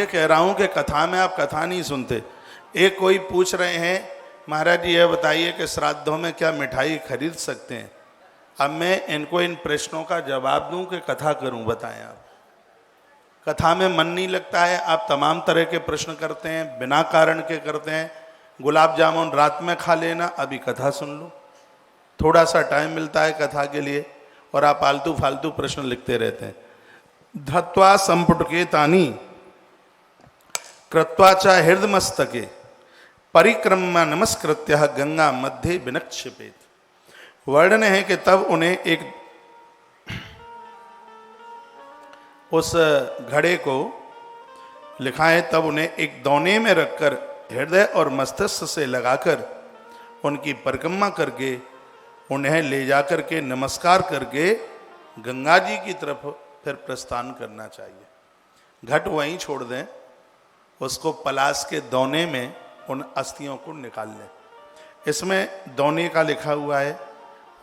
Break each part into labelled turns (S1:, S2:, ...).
S1: ये कह रहा हूं कि कथा में आप कथा नहीं सुनते। एक कोई पूछ रहे हैं महाराज जी ये बताइए कि श्राद्धों में क्या मिठाई खरीद सकते हैं। अब मैं इनको इन प्रश्नों का जवाब दूं कि कथा करूं, बताएं आप। कथा में मन नहीं लगता है, आप तमाम तरह के प्रश्न करते हैं, बिना कारण के करते हैं। गुलाब जामुन रात में खा लेना, अभी कथा सुन लो। थोड़ा सा टाइम मिलता है कथा के लिए और आप फालतू फालतू प्रश्न लिखते रहते हैं। धत्वा संपुटके तानी कृत्वा च हृदमस्तके परिक्रमा नमस्कृत्य गंगा मध्य विनक्षिपेत। वर्णन है कि तब उन्हें एक उस घड़े को लिखा है, तब उन्हें एक दौने में रखकर हृदय और मस्तिष्क से लगाकर उनकी परिक्रमा करके उन्हें ले जाकर के नमस्कार करके गंगा जी की तरफ फिर प्रस्थान करना चाहिए। घट वहीं छोड़ दें, उसको पलाश के दौने में उन अस्थियों को निकाल लें। इसमें दौने का लिखा हुआ है।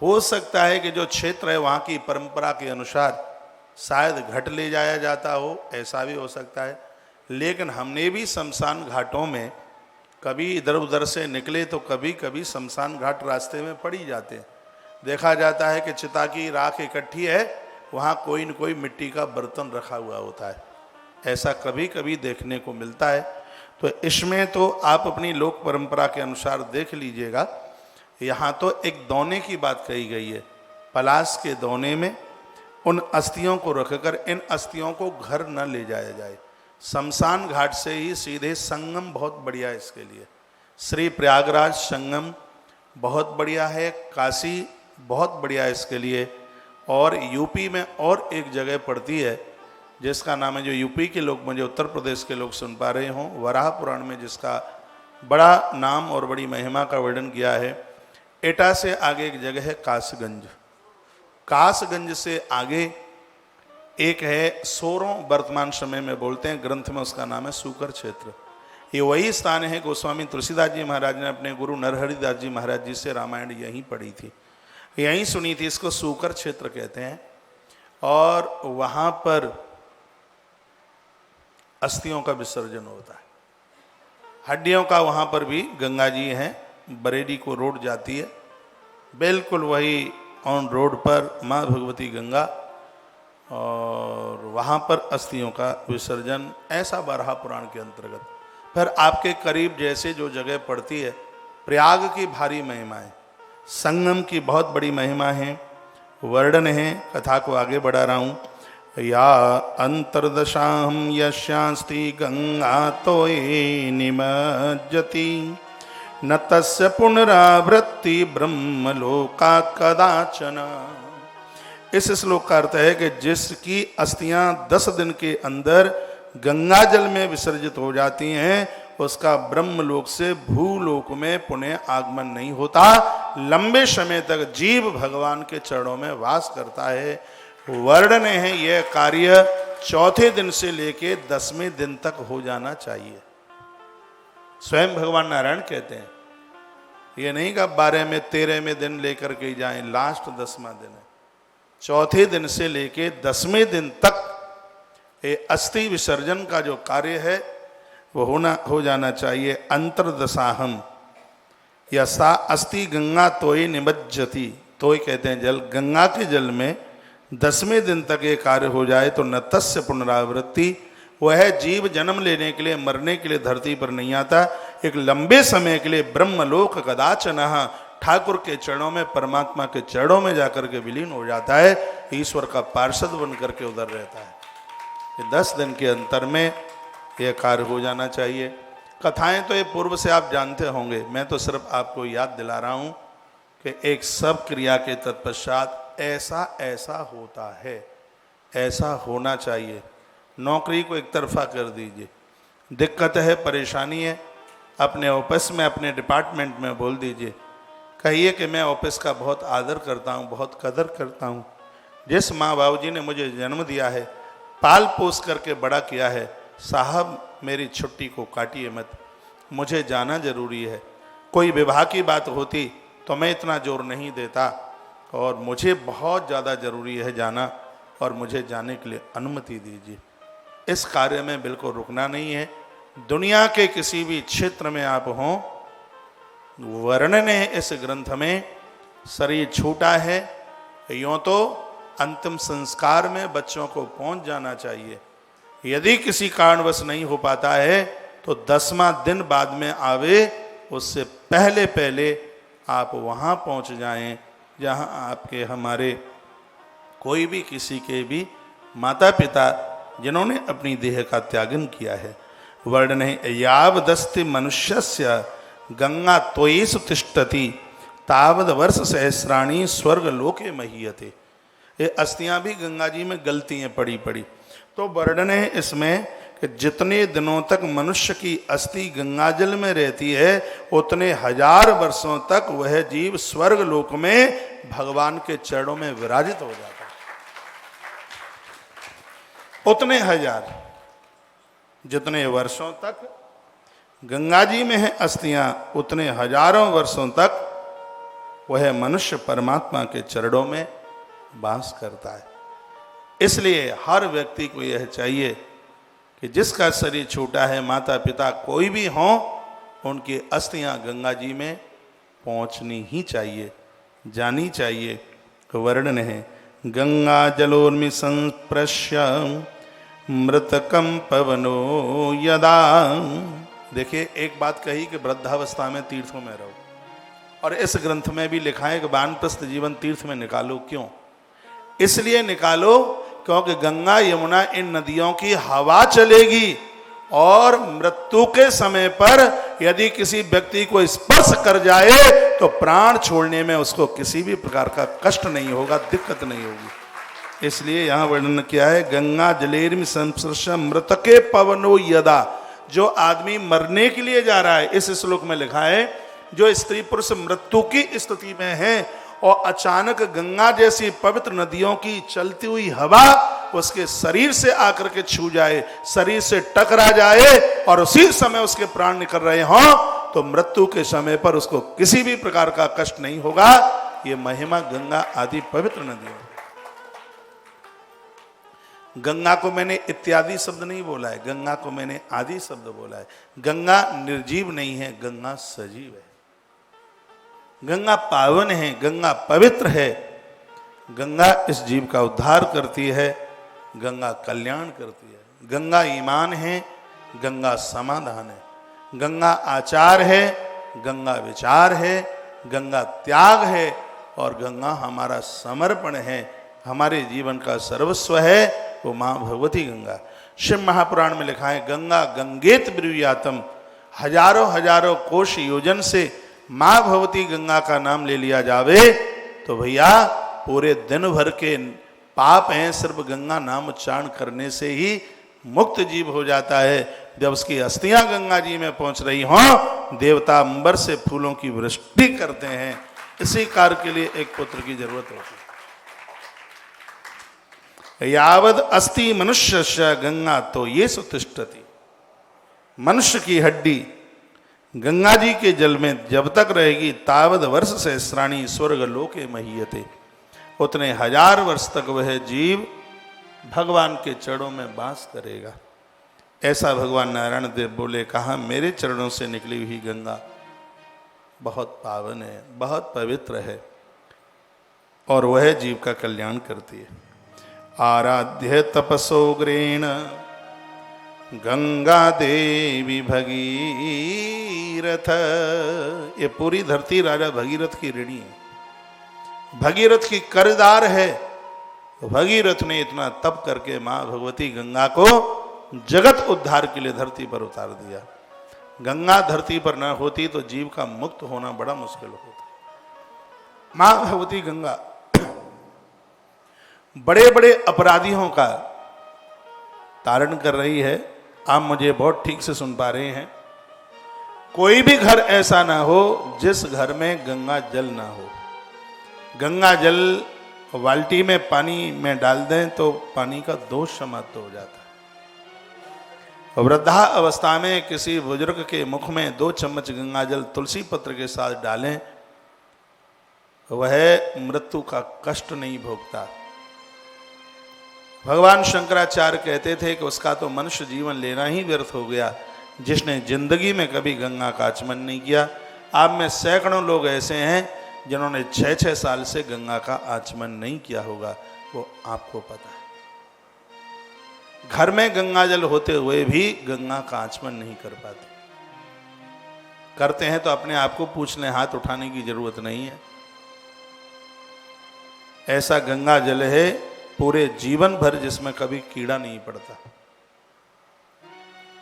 S1: हो सकता है कि जो क्षेत्र है वहाँ की परंपरा के अनुसार शायद घट ले जाया जाता हो, ऐसा भी हो सकता है। लेकिन हमने भी शमशान घाटों में कभी इधर उधर से निकले तो कभी कभी शमशान घाट रास्ते में पड़ ही जाते हैं। देखा जाता है कि चिता की राख इकट्ठी है, वहाँ कोई न कोई मिट्टी का बर्तन रखा हुआ होता है, ऐसा कभी कभी देखने को मिलता है। तो इसमें तो आप अपनी लोक परंपरा के अनुसार देख लीजिएगा। यहाँ तो एक दौने की बात कही गई है, पलाश के दौने में उन अस्थियों को रखकर इन अस्थियों को घर न ले जाया जाए। शमशान घाट से ही सीधे संगम बहुत बढ़िया है इसके लिए। श्री प्रयागराज संगम बहुत बढ़िया है, काशी बहुत बढ़िया है इसके लिए। और यूपी में और एक जगह पड़ती है जिसका नाम है, जो यूपी के लोग मुझे उत्तर प्रदेश के लोग सुन पा रहे हों, वराह पुराण में जिसका बड़ा नाम और बड़ी महिमा का वर्णन किया है। एटा से आगे एक जगह है कासगंज। कासगंज से आगे एक है सोरों, वर्तमान समय में बोलते हैं, ग्रंथ में उसका नाम है सूकर क्षेत्र। ये वही स्थान है गोस्वामी तुलसीदास जी महाराज ने अपने गुरु नरहरिदास जी महाराज जी से रामायण यहीं पढ़ी थी, यहीं सुनी थी। इसको सूकर क्षेत्र कहते हैं। और वहाँ पर अस्थियों का विसर्जन होता है, हड्डियों का। वहाँ पर भी गंगा जी हैं, बरेली को रोड जाती है, बिल्कुल वही ऑन रोड पर माँ भगवती गंगा, और वहाँ पर अस्थियों का विसर्जन, ऐसा बारहा पुराण के अंतर्गत। फिर आपके करीब जैसे जो जगह पड़ती है, प्रयाग की भारी महिमा है, संगम की बहुत बड़ी महिमा है, वर्णन है। कथा को आगे बढ़ा रहा हूँ। या अंतर्दशाहम यस्यास्ति गंगा तोये निमज्जति न तस्य पुनरावृत्ति ब्रह्मलोकात् कदाचन। इस श्लोक का अर्थ है कि जिसकी अस्थियां 10 दिन के अंदर गंगा जल में विसर्जित हो जाती हैं, उसका ब्रह्मलोक से भूलोक में पुनः आगमन नहीं होता, लंबे समय तक जीव भगवान के चरणों में वास करता है। वर्णन है यह कार्य चौथे दिन से लेके 10वें दिन तक हो जाना चाहिए। स्वयं भगवान नारायण कहते हैं, ये नहीं कि 12 में 13वें दिन लेकर के जाएं, लास्ट 10वां दिन है। चौथे दिन से लेके 10वें दिन तक ये अस्थि विसर्जन का जो कार्य है वो हो जाना चाहिए। अंतर्दशाहम यसा अस्थि गंगा तोय निमज्जति, तोय कहते हैं जल, गंगा के जल में 10वें दिन तक ये कार्य हो जाए तो न तस्य पुनरावृत्ति, वह जीव जन्म लेने के लिए, मरने के लिए धरती पर नहीं आता, एक लंबे समय के लिए ब्रह्मलोक कदाचन, ठाकुर के चरणों में, परमात्मा के चरणों में जाकर के विलीन हो जाता है, ईश्वर का पार्षद बन करके उधर रहता है। ये 10 दिन के अंतर में यह कार्य हो जाना चाहिए। कथाएं तो ये पूर्व से आप जानते होंगे, मैं तो सिर्फ आपको याद दिला रहा हूँ कि एक सब क्रिया के तत्पश्चात ऐसा ऐसा होता है, ऐसा होना चाहिए। नौकरी को एक तरफा कर दीजिए, दिक्कत है, परेशानी है, अपने ऑफिस में, अपने डिपार्टमेंट में बोल दीजिए, कहिए कि मैं ऑफिस का बहुत आदर करता हूँ, बहुत कदर करता हूँ। जिस माँ बाबू जी ने मुझे जन्म दिया है, पाल पोस करके बड़ा किया है, साहब मेरी छुट्टी को काटिए मत, मुझे जाना जरूरी है। कोई विवाह की बात होती तो मैं इतना जोर नहीं देता, और मुझे बहुत ज़्यादा ज़रूरी है जाना, और मुझे जाने के लिए अनुमति दीजिए। इस कार्य में बिल्कुल रुकना नहीं है। दुनिया के किसी भी क्षेत्र में आप हों, वर्णन है इस ग्रंथ में, शरीर छूटा है, यूं तो अंतिम संस्कार में बच्चों को पहुंच जाना चाहिए। यदि किसी कारणवश नहीं हो पाता है तो 10वां दिन बाद में आवे, उससे पहले पहले आप वहां पहुंच जाएं जहां आपके हमारे कोई भी किसी के भी माता पिता जिन्होंने अपनी देह का त्यागन किया है। वर्णन है यावदस्ति मनुष्यस्य गंगा त्वयेषु तिष्ठति तावद वर्ष सहस्राणी स्वर्ग लोके महीयते। ये अस्थियां भी गंगा जी में गलती हैं पड़ी पड़ी। तो वर्णन है इसमें कि जितने दिनों तक मनुष्य की अस्थि गंगाजल में रहती है उतने 1000 वर्षों तक वह जीव स्वर्ग लोक में भगवान के चरणों में विराजित हो जाता है। उतने 1000 जितने वर्षों तक गंगा जी में है अस्थियां, उतने हजारों वर्षों तक वह मनुष्य परमात्मा के चरणों में वास करता है। इसलिए हर व्यक्ति को यह चाहिए कि जिसका शरीर छूटा है, माता पिता कोई भी हो, उनकी अस्थियां गंगा जी में पहुंचनी ही चाहिए, जानी चाहिए। वर्णन है गंगा जलोर्मि संस्पृश्य मृतकम पवनो यदा। देखिए एक बात कही कि वृद्धावस्था में तीर्थों में रहो, और इस ग्रंथ में भी लिखा है कि वानप्रस्थ जीवन तीर्थ में निकालो। क्यों? इसलिए निकालो क्योंकि गंगा यमुना इन नदियों की हवा चलेगी और मृत्यु के समय पर यदि किसी व्यक्ति को स्पर्श कर जाए तो प्राण छोड़ने में उसको किसी भी प्रकार का कष्ट नहीं होगा, दिक्कत नहीं होगी। इसलिए यहां वर्णन किया है गंगा जलेर्मि संस्पृश मृतके पवनो यदा। जो आदमी मरने के लिए जा रहा है, इस श्लोक में लिखा है जो स्त्री पुरुष मृत्यु की स्थिति में है और अचानक गंगा जैसी पवित्र नदियों की चलती हुई हवा उसके शरीर से आकर के छू जाए, शरीर से टकरा जाए और उसी समय उसके प्राण निकल रहे हों, तो मृत्यु के समय पर उसको किसी भी प्रकार का कष्ट नहीं होगा। ये महिमा गंगा आदि पवित्र नदियों। गंगा को मैंने इत्यादि शब्द नहीं बोला है, गंगा को मैंने आदि शब्द बोला है। गंगा निर्जीव नहीं है, गंगा सजीव है। गंगा पावन है, गंगा पवित्र है। गंगा इस जीव का उद्धार करती है, गंगा कल्याण करती है। गंगा ईमान है, गंगा समाधान है। गंगा आचार है, गंगा विचार है, गंगा त्याग है और गंगा हमारा समर्पण है, हमारे जीवन का सर्वस्व है। वो माँ भगवती गंगा। शिव महापुराण में लिखा है गंगा गंगेत ब्रूयातम। हजारों हजारों कोश योजन से माँ भगवती गंगा का नाम ले लिया जावे तो भैया पूरे दिन भर के पाप हैं सिर्फ गंगा नाम उच्चारण करने से ही मुक्त जीव हो जाता है। जब उसकी अस्थियां गंगा जी में पहुंच रही हों, देवता अंबर से फूलों की वृष्टि करते हैं। इसी कार्य के लिए एक पुत्र की जरूरत होती है। यावद अस्ति मनुष्य गंगा तो ये सुतिष्ठति। मनुष्य की हड्डी गंगा जी के जल में जब तक रहेगी तावद वर्ष सहस्राणी स्वर्ग लोके महीयते। उतने 1000 वर्ष तक वह जीव भगवान के चरणों में वास करेगा। ऐसा भगवान नारायण देव बोले, कहा मेरे चरणों से निकली हुई गंगा बहुत पावन है, बहुत पवित्र है और वह जीव का कल्याण करती है। आराध्य तपसोग्रेण गंगा देवी भगीरथ। ये पूरी धरती राजा भगीरथ की ऋणी है, भगीरथ की कर्जदार है। भगीरथ ने इतना तप करके माँ भगवती गंगा को जगत उद्धार के लिए धरती पर उतार दिया। गंगा धरती पर न होती तो जीव का मुक्त होना बड़ा मुश्किल होता। माँ भगवती गंगा बड़े बड़े अपराधियों का तारण कर रही है। आप मुझे बहुत ठीक से सुन पा रहे हैं। कोई भी घर ऐसा ना हो जिस घर में गंगा जल ना हो। गंगा जल बाल्टी में पानी में डाल दें तो पानी का दोष समाप्त हो जाता है। वृद्धा अवस्था में किसी बुजुर्ग के मुख में 2 चम्मच गंगा जल तुलसी पत्र के साथ डालें, वह मृत्यु का कष्ट नहीं भोगता। भगवान शंकराचार्य कहते थे कि उसका तो मनुष्य जीवन लेना ही व्यर्थ हो गया जिसने जिंदगी में कभी गंगा का आचमन नहीं किया। आप में सैकड़ों लोग ऐसे हैं जिन्होंने 6-6 साल से गंगा का आचमन नहीं किया होगा, वो आपको पता है। घर में गंगा जल होते हुए भी गंगा का आचमन नहीं कर पाते। करते हैं तो अपने आप को पूछ लें, हाथ उठाने की जरूरत नहीं है। ऐसा गंगा जल है पूरे जीवन भर जिसमें कभी कीड़ा नहीं पड़ता।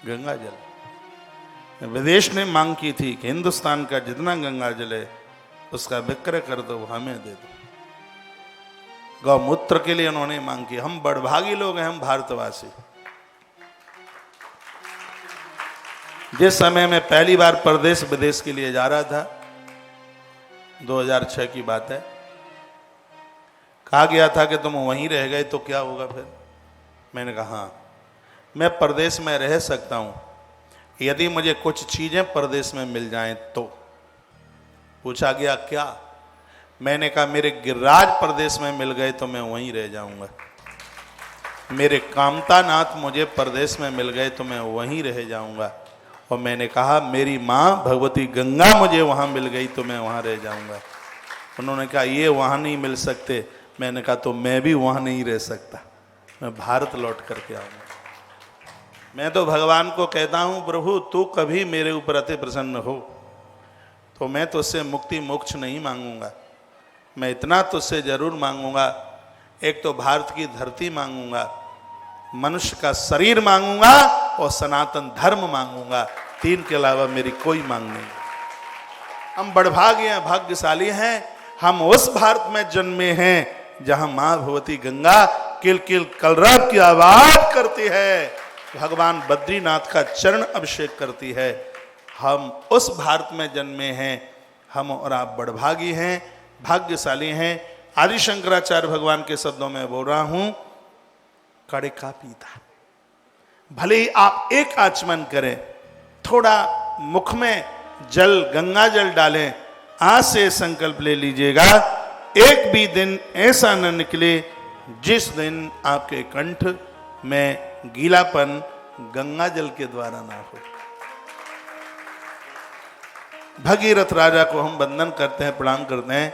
S1: गंगा जल विदेश ने मांग की थी कि हिंदुस्तान का जितना गंगा जल है उसका विक्रय कर दो, हमें दे दो। गौमूत्र के लिए उन्होंने मांग की। हम बड़भागी लोग हैं, हम भारतवासी। जिस समय मैं पहली बार परदेश विदेश के लिए जा रहा था, 2006 की बात है, कहा गया था कि तुम वहीं रह गए तो क्या होगा फिर। मैंने कहा हाँ, मैं परदेश में रह सकता हूं यदि मुझे कुछ चीजें परदेश में मिल जाएं तो। पूछा गया क्या? मैंने कहा मेरे गिरिराज प्रदेश में मिल गए तो मैं वहीं रह जाऊंगा। मेरे कामता नाथ मुझे प्रदेश में मिल गए तो मैं वहीं रह जाऊंगा। और मैंने कहा मेरी माँ भगवती गंगा मुझे वहां मिल गई तो मैं वहां रह जाऊंगा। उन्होंने कहा ये वहां नहीं मिल सकते। मैंने कहा तो मैं भी वहां नहीं रह सकता, मैं भारत लौट करके आऊंगा। मैं तो भगवान को कहता हूं प्रभु तू कभी मेरे ऊपर अति प्रसन्न हो तो मैं तुझसे मुक्ति मोक्ष नहीं मांगूंगा, मैं इतना तुझसे जरूर मांगूंगा, एक तो भारत की धरती मांगूंगा, मनुष्य का शरीर मांगूंगा और सनातन धर्म मांगूंगा। 3 के अलावा मेरी कोई मांग नहीं। हम बड़भागी हैं, भाग्यशाली हैं। हम उस भारत में जन्मे हैं जहां मां भगवती गंगा किल किल कलरव की आवाज करती है, भगवान बद्रीनाथ का चरण अभिषेक करती है। हम उस भारत में जन्मे हैं। हम और आप बड़भागी हैं, भाग्यशाली हैं। आदि शंकराचार्य भगवान के शब्दों में बोल रहा हूं, कड़े का पीता। भले ही आप एक आचमन करें, थोड़ा मुख में जल गंगा जल डालें, आज से संकल्प ले लीजिएगा एक भी दिन ऐसा न निकले जिस दिन आपके कंठ में गीलापन गंगा जल के द्वारा ना हो। भगीरथ राजा को हम वंदन करते हैं, प्रणाम करते हैं।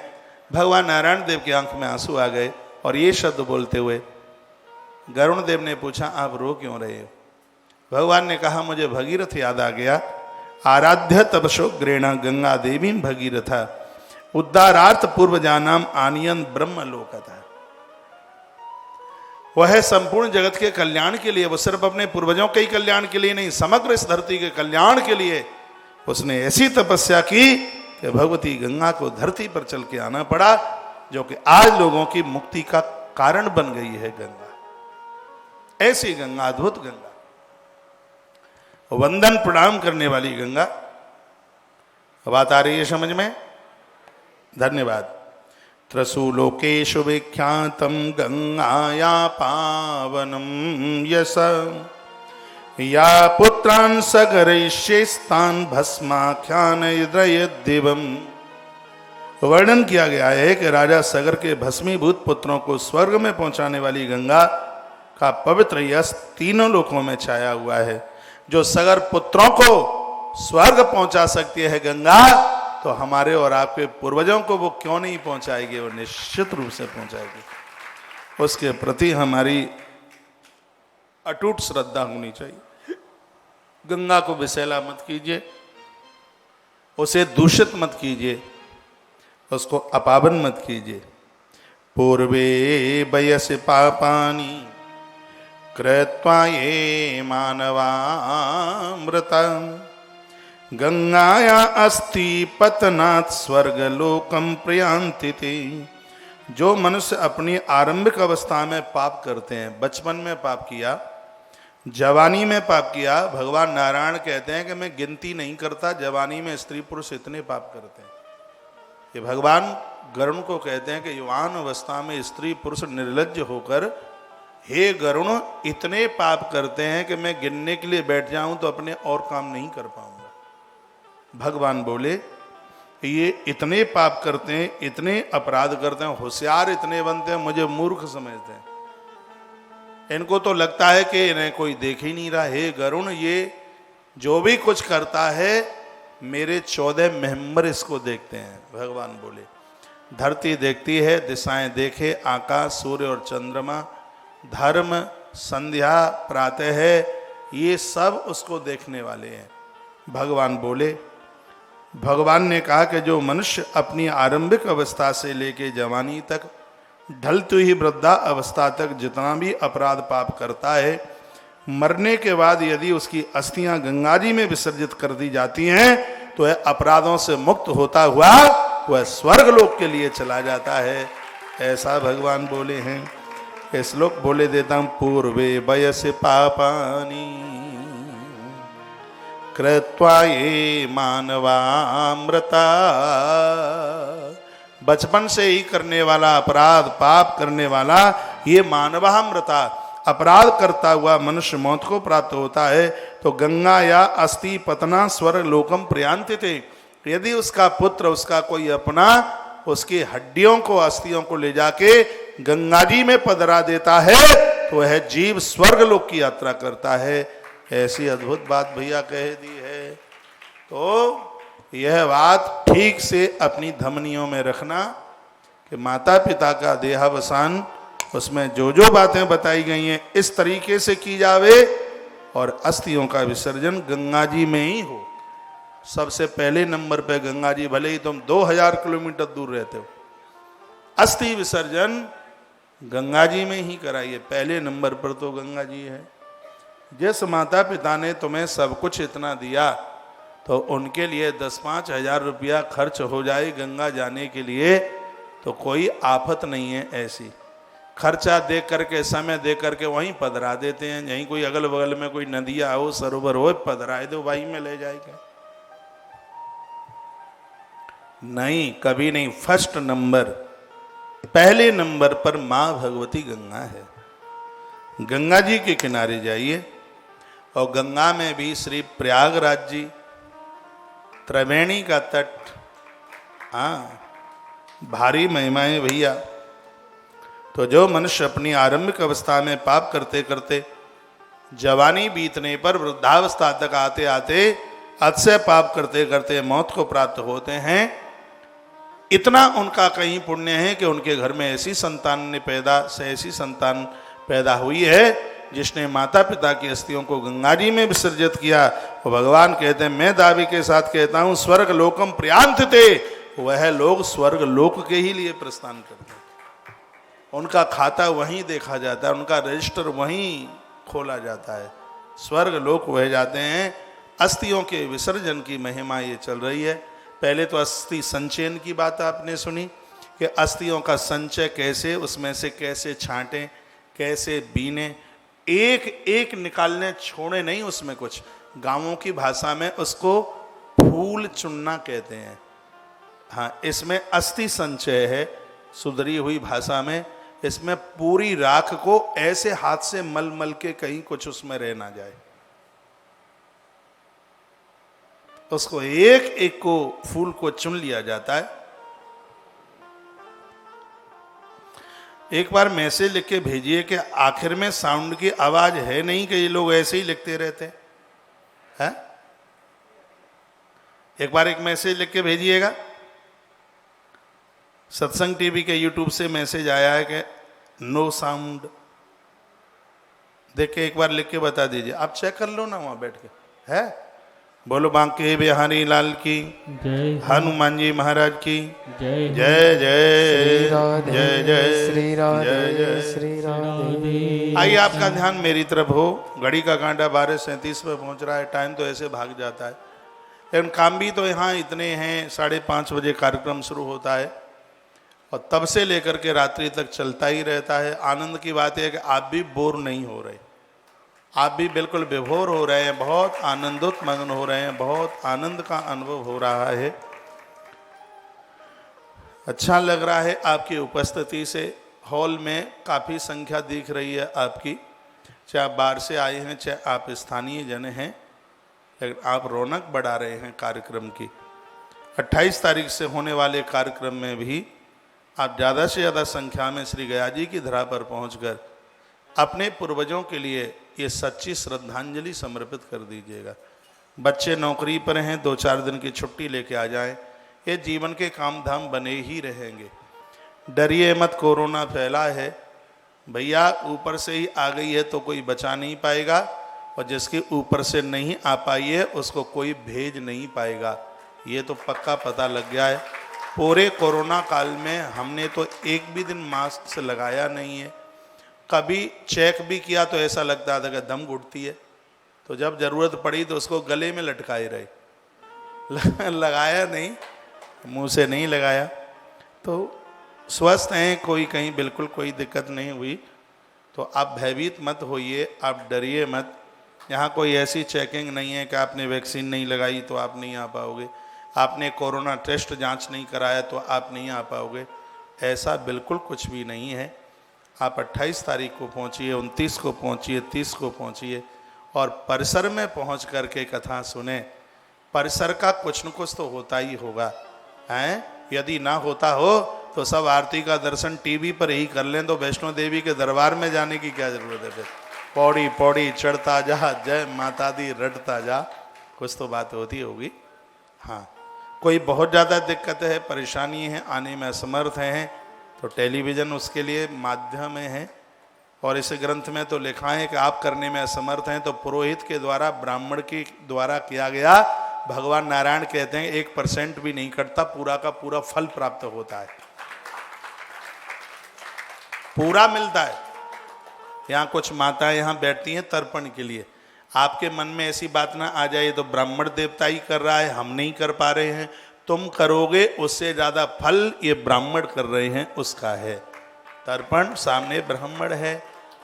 S1: भगवान नारायण देव की आंख में आंसू आ गए और ये शब्द बोलते हुए गरुण देव ने पूछा आप रो क्यों रहे हो? भगवान ने कहा मुझे भगीरथ याद आ गया। आराध्य तपशोग्रेण गंगा देवी भगीरथा उद्धारार्थ पूर्व जानाम आनियन ब्रह्म लोकथा। वह संपूर्ण जगत के कल्याण के लिए, वो सिर्फ अपने पूर्वजों के ही कल्याण के लिए नहीं, समग्र इस धरती के कल्याण के लिए उसने ऐसी तपस्या की कि भगवती गंगा को धरती पर चल के आना पड़ा, जो कि आज लोगों की मुक्ति का कारण बन गई है गंगा। ऐसी गंगा, अद्भुत गंगा, वंदन प्रणाम करने वाली गंगा। बात आ रही है समझ में? धन्यवाद। त्रसूलोकेषु विख्यातं गंगाया पावनं यश या पुत्रान् सगरैश्यस्तान् भस्माख्यान दिवम। वर्णन किया गया है कि राजा सगर के भस्मीभूत पुत्रों को स्वर्ग में पहुंचाने वाली गंगा का पवित्र यश तीनों लोकों में छाया हुआ है। जो सगर पुत्रों को स्वर्ग पहुंचा सकती है गंगा, तो हमारे और आपके पूर्वजों को वो क्यों नहीं पहुंचाएगी? वो निश्चित रूप से पहुंचाएगी। उसके प्रति हमारी अटूट श्रद्धा होनी चाहिए। गंगा को विषैला मत कीजिए, उसे दूषित मत कीजिए, उसको अपावन मत कीजिए। पूर्वे वयसि पापानि कृत्वा ये मानवामृता गंगाया अस्ति पतनात् स्वर्गलोकम प्रयान्ति ते। जो मनुष्य अपनी आरंभिक अवस्था में पाप करते हैं, बचपन में पाप किया, जवानी में पाप किया, भगवान नारायण कहते हैं कि मैं गिनती नहीं करता, जवानी में स्त्री पुरुष इतने पाप करते हैं। ये भगवान गरुण को कहते हैं कि युवान अवस्था में स्त्री पुरुष निर्लज्ज होकर, हे गरुण इतने पाप करते हैं कि मैं गिनने के लिए बैठ जाऊं तो अपने और काम नहीं कर पाऊंगा। भगवान बोले ये इतने पाप करते हैं, इतने अपराध करते हैं, होशियार इतने बनते हैं, मुझे मूर्ख समझते हैं। इनको तो लगता है कि इन्हें कोई देख ही नहीं रहा। हे गरुण, ये जो भी कुछ करता है मेरे 14 मेंबर इसको देखते हैं। भगवान बोले धरती देखती है, दिशाएं देखे आकाश, सूर्य और चंद्रमा, धर्म, संध्या, प्रातः है, ये सब उसको देखने वाले हैं। भगवान बोले, भगवान ने कहा कि जो मनुष्य अपनी आरंभिक अवस्था से लेके जवानी तक ढलती ही वृद्धा अवस्था तक जितना भी अपराध पाप करता है, मरने के बाद यदि उसकी अस्थियां गंगा जी में विसर्जित कर दी जाती हैं तो वह अपराधों से मुक्त होता हुआ वह स्वर्ग लोक के लिए चला जाता है। ऐसा भगवान बोले हैं। ये श्लोक बोले देता हूं। पूर्वे वयस पापानि कृत्वा ये मानवामृता, बचपन से ही करने वाला अपराध पाप करने वाला ये मानवामृता, अपराध करता हुआ मनुष्य मौत को प्राप्त होता है। तो गंगा या अस्थि पतना स्वर्ग लोकम प्रयांति थे, यदि उसका पुत्र उसका कोई अपना उसकी हड्डियों को अस्थियों को ले जाके गंगा जी में पधरा देता है तो वह जीव स्वर्ग लोक की यात्रा करता है। ऐसी अद्भुत बात भैया कह दी है। तो यह बात ठीक से अपनी धमनियों में रखना कि माता पिता का देहावसान, उसमें जो जो बातें बताई गई हैं इस तरीके से की जावे और अस्थियों का विसर्जन गंगा जी में ही हो। सबसे पहले नंबर पे गंगा जी, भले ही तुम 2000 किलोमीटर दूर रहते हो, अस्थि विसर्जन गंगा जी में ही कराइए। पहले नंबर पर तो गंगा जी है। जिस माता पिता ने तुम्हें सब कुछ इतना दिया तो उनके लिए 10-5 हजार रुपया खर्च हो जाए गंगा जाने के लिए तो कोई आफत नहीं है। ऐसी खर्चा दे करके, समय दे करके वहीं पधरा देते हैं। यहीं कोई अगल बगल में कोई नदियाँ हो, सरोवर हो, पधराए दो, वहीं में ले जाएगा। नहीं, कभी नहीं। फर्स्ट नंबर, पहले नंबर पर माँ भगवती गंगा है। गंगा जी के किनारे जाइए और गंगा में भी श्री प्रयागराज जी, त्रिवेणी का तट, हाँ, भारी महिमाएं भैया। तो जो मनुष्य अपनी आरंभिक अवस्था में पाप करते करते जवानी बीतने पर वृद्धावस्था तक आते आते अतिशय पाप करते करते मौत को प्राप्त होते हैं, इतना उनका कहीं पुण्य है कि उनके घर में ऐसी संतान पैदा हुई है जिसने माता पिता की अस्थियों को गंगा जी में विसर्जित किया। और भगवान कहते हैं, मैं दावे के साथ कहता हूं, स्वर्ग लोकम प्रयांत थे, वह लोग स्वर्ग लोक के ही लिए प्रस्थान करते हैं। उनका खाता वहीं देखा जाता है, उनका रजिस्टर वहीं खोला जाता है, स्वर्ग लोक वह जाते हैं। अस्थियों के विसर्जन की महिमा ये चल रही है। पहले तो अस्थि संचयन की बात आपने सुनी कि अस्थियों का संचय कैसे, उसमें से कैसे छांटें, कैसे बीने, एक एक निकालने छोड़े नहीं। उसमें कुछ गांवों की भाषा में उसको फूल चुनना कहते हैं। हाँ, इसमें अस्थि संचय है सुधरी हुई भाषा में। इसमें पूरी राख को ऐसे हाथ से मल मल के कहीं कुछ उसमें रह ना जाए, उसको एक एक को फूल को चुन लिया जाता है। एक बार मैसेज लिख के भेजिए कि आखिर में साउंड की आवाज है नहीं, कि ये लोग ऐसे ही लिखते रहते हैं। एक बार एक मैसेज लिख के भेजिएगा। सत्संग टीवी के यूट्यूब से मैसेज आया है कि नो साउंड, देख के एक बार लिख के बता दीजिए। आप चेक कर लो ना वहां बैठ के। है, बोलो बांके बिहारी लाल की जय, हनुमान जी महाराज की जय, जय जय जय जय श्री राधे जय श्री राधे। आइए आपका ध्यान मेरी तरफ हो। घड़ी का कांटा 12:37 पर पहुंच रहा है। टाइम तो ऐसे भाग जाता है, लेकिन काम भी तो यहाँ इतने हैं। 5:30 बजे कार्यक्रम शुरू होता है और तब से लेकर के रात्रि तक चलता ही रहता है। आनंद की बात है कि आप भी बोर नहीं हो रहे, आप भी बिल्कुल विभोर हो रहे हैं, बहुत आनंदोत मग्न हो रहे हैं, बहुत आनंद का अनुभव हो रहा है। अच्छा लग रहा है आपकी उपस्थिति से। हॉल में काफ़ी संख्या दिख रही है आपकी, चाहे आप बाहर से आए हैं चाहे आप स्थानीय जन हैं, लेकिन आप रौनक बढ़ा रहे हैं कार्यक्रम की। 28 तारीख से होने वाले कार्यक्रम में भी आप ज़्यादा से ज़्यादा संख्या में श्री गया जी की धरा पर पहुँचकर अपने पूर्वजों के लिए ये सच्ची श्रद्धांजलि समर्पित कर दीजिएगा। बच्चे नौकरी पर हैं, 2-4 दिन की छुट्टी लेके आ जाएं, ये जीवन के काम धाम बने ही रहेंगे। डरिए मत, कोरोना फैला है भैया, ऊपर से ही आ गई है तो कोई बचा नहीं पाएगा, और जिसके ऊपर से नहीं आ पाई है उसको कोई भेज नहीं पाएगा, ये तो पक्का पता लग गया है। पूरे कोरोना काल में हमने तो एक भी दिन मास्क लगाया नहीं है। कभी चेक भी किया तो ऐसा लगता था कि दम घुटती है, तो जब ज़रूरत पड़ी तो उसको गले में लटकाए रहे, लगाया नहीं, मुंह से नहीं लगाया। तो स्वस्थ हैं, कोई कहीं बिल्कुल कोई दिक्कत नहीं हुई, तो आप भयभीत मत होइए, आप डरिए मत। यहाँ कोई ऐसी चेकिंग नहीं है कि आपने वैक्सीन नहीं लगाई तो आप नहीं आ पाओगे, आपने कोरोना टेस्ट जांच नहीं कराया तो आप नहीं आ पाओगे, ऐसा बिल्कुल कुछ भी नहीं है। आप 28 तारीख को पहुँचिए, 29 को पहुँचिए, 30 को पहुँचिए और परिसर में पहुँच करके कथा सुने। परिसर का कुछ न कुछ तो होता ही होगा, हैं? यदि ना होता हो तो सब आरती का दर्शन टीवी पर ही कर लें, तो वैष्णो देवी के दरबार में जाने की क्या जरूरत है? फिर पौड़ी पौड़ी चढ़ता जा, जय माता दी रटता जा, कुछ तो बात होती होगी। हाँ, कोई बहुत ज़्यादा दिक्कत है, परेशानी है, आने में असमर्थ हैं, तो टेलीविज़न उसके लिए माध्यम है। और इस ग्रंथ में तो लिखा है कि आप करने में असमर्थ हैं तो पुरोहित के द्वारा, ब्राह्मण के द्वारा किया गया, भगवान नारायण कहते हैं 1% भी नहीं कटता, पूरा का पूरा फल प्राप्त होता है, पूरा मिलता है। यहाँ कुछ माताएं यहाँ बैठती हैं तर्पण के लिए, आपके मन में ऐसी बात ना आ जाए तो ब्राह्मण देवता ही कर रहा है, हम नहीं कर पा रहे हैं, तुम करोगे उससे ज़्यादा फल ये ब्राह्मण कर रहे हैं उसका है। तर्पण सामने ब्राह्मण है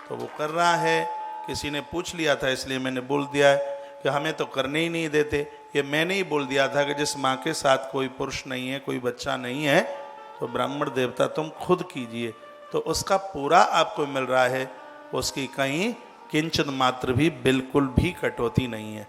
S1: तो वो कर रहा है। किसी ने पूछ लिया था इसलिए मैंने बोल दिया है कि हमें तो करने ही नहीं देते। ये मैंने ही बोल दिया था कि जिस माँ के साथ कोई पुरुष नहीं है, कोई बच्चा नहीं है, तो ब्राह्मण देवता तुम खुद कीजिए, तो उसका पूरा आपको मिल रहा है, उसकी कहीं किंचित मात्र भी बिल्कुल भी कटौती नहीं है।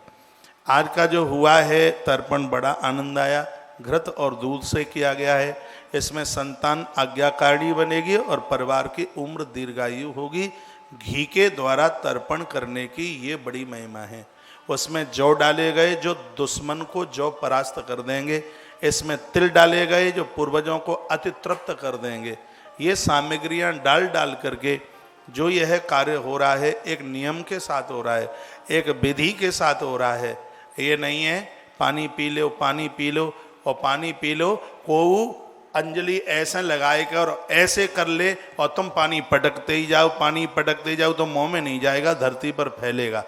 S1: आज का जो हुआ है तर्पण बड़ा आनंद आया, घृत और दूध से किया गया है। इसमें संतान आज्ञाकारी बनेगी और परिवार की उम्र दीर्घायु होगी। घी के द्वारा तर्पण करने की ये बड़ी महिमा है। उसमें जौ डाले गए जो दुश्मन को जौ परास्त कर देंगे, इसमें तिल डाले गए जो पूर्वजों को अति तृप्त कर देंगे। ये सामग्रियां डाल डाल करके जो यह कार्य हो रहा है, एक नियम के साथ हो रहा है, एक विधि के साथ हो रहा है। ये नहीं है पानी पी लो, पानी पी लो और पानी पी लो, को अंजलि ऐसे लगाएगा और ऐसे कर ले और तुम पानी पटकते ही जाओ, पानी पटकते ही जाओ, तो मुंह में नहीं जाएगा, धरती पर फैलेगा।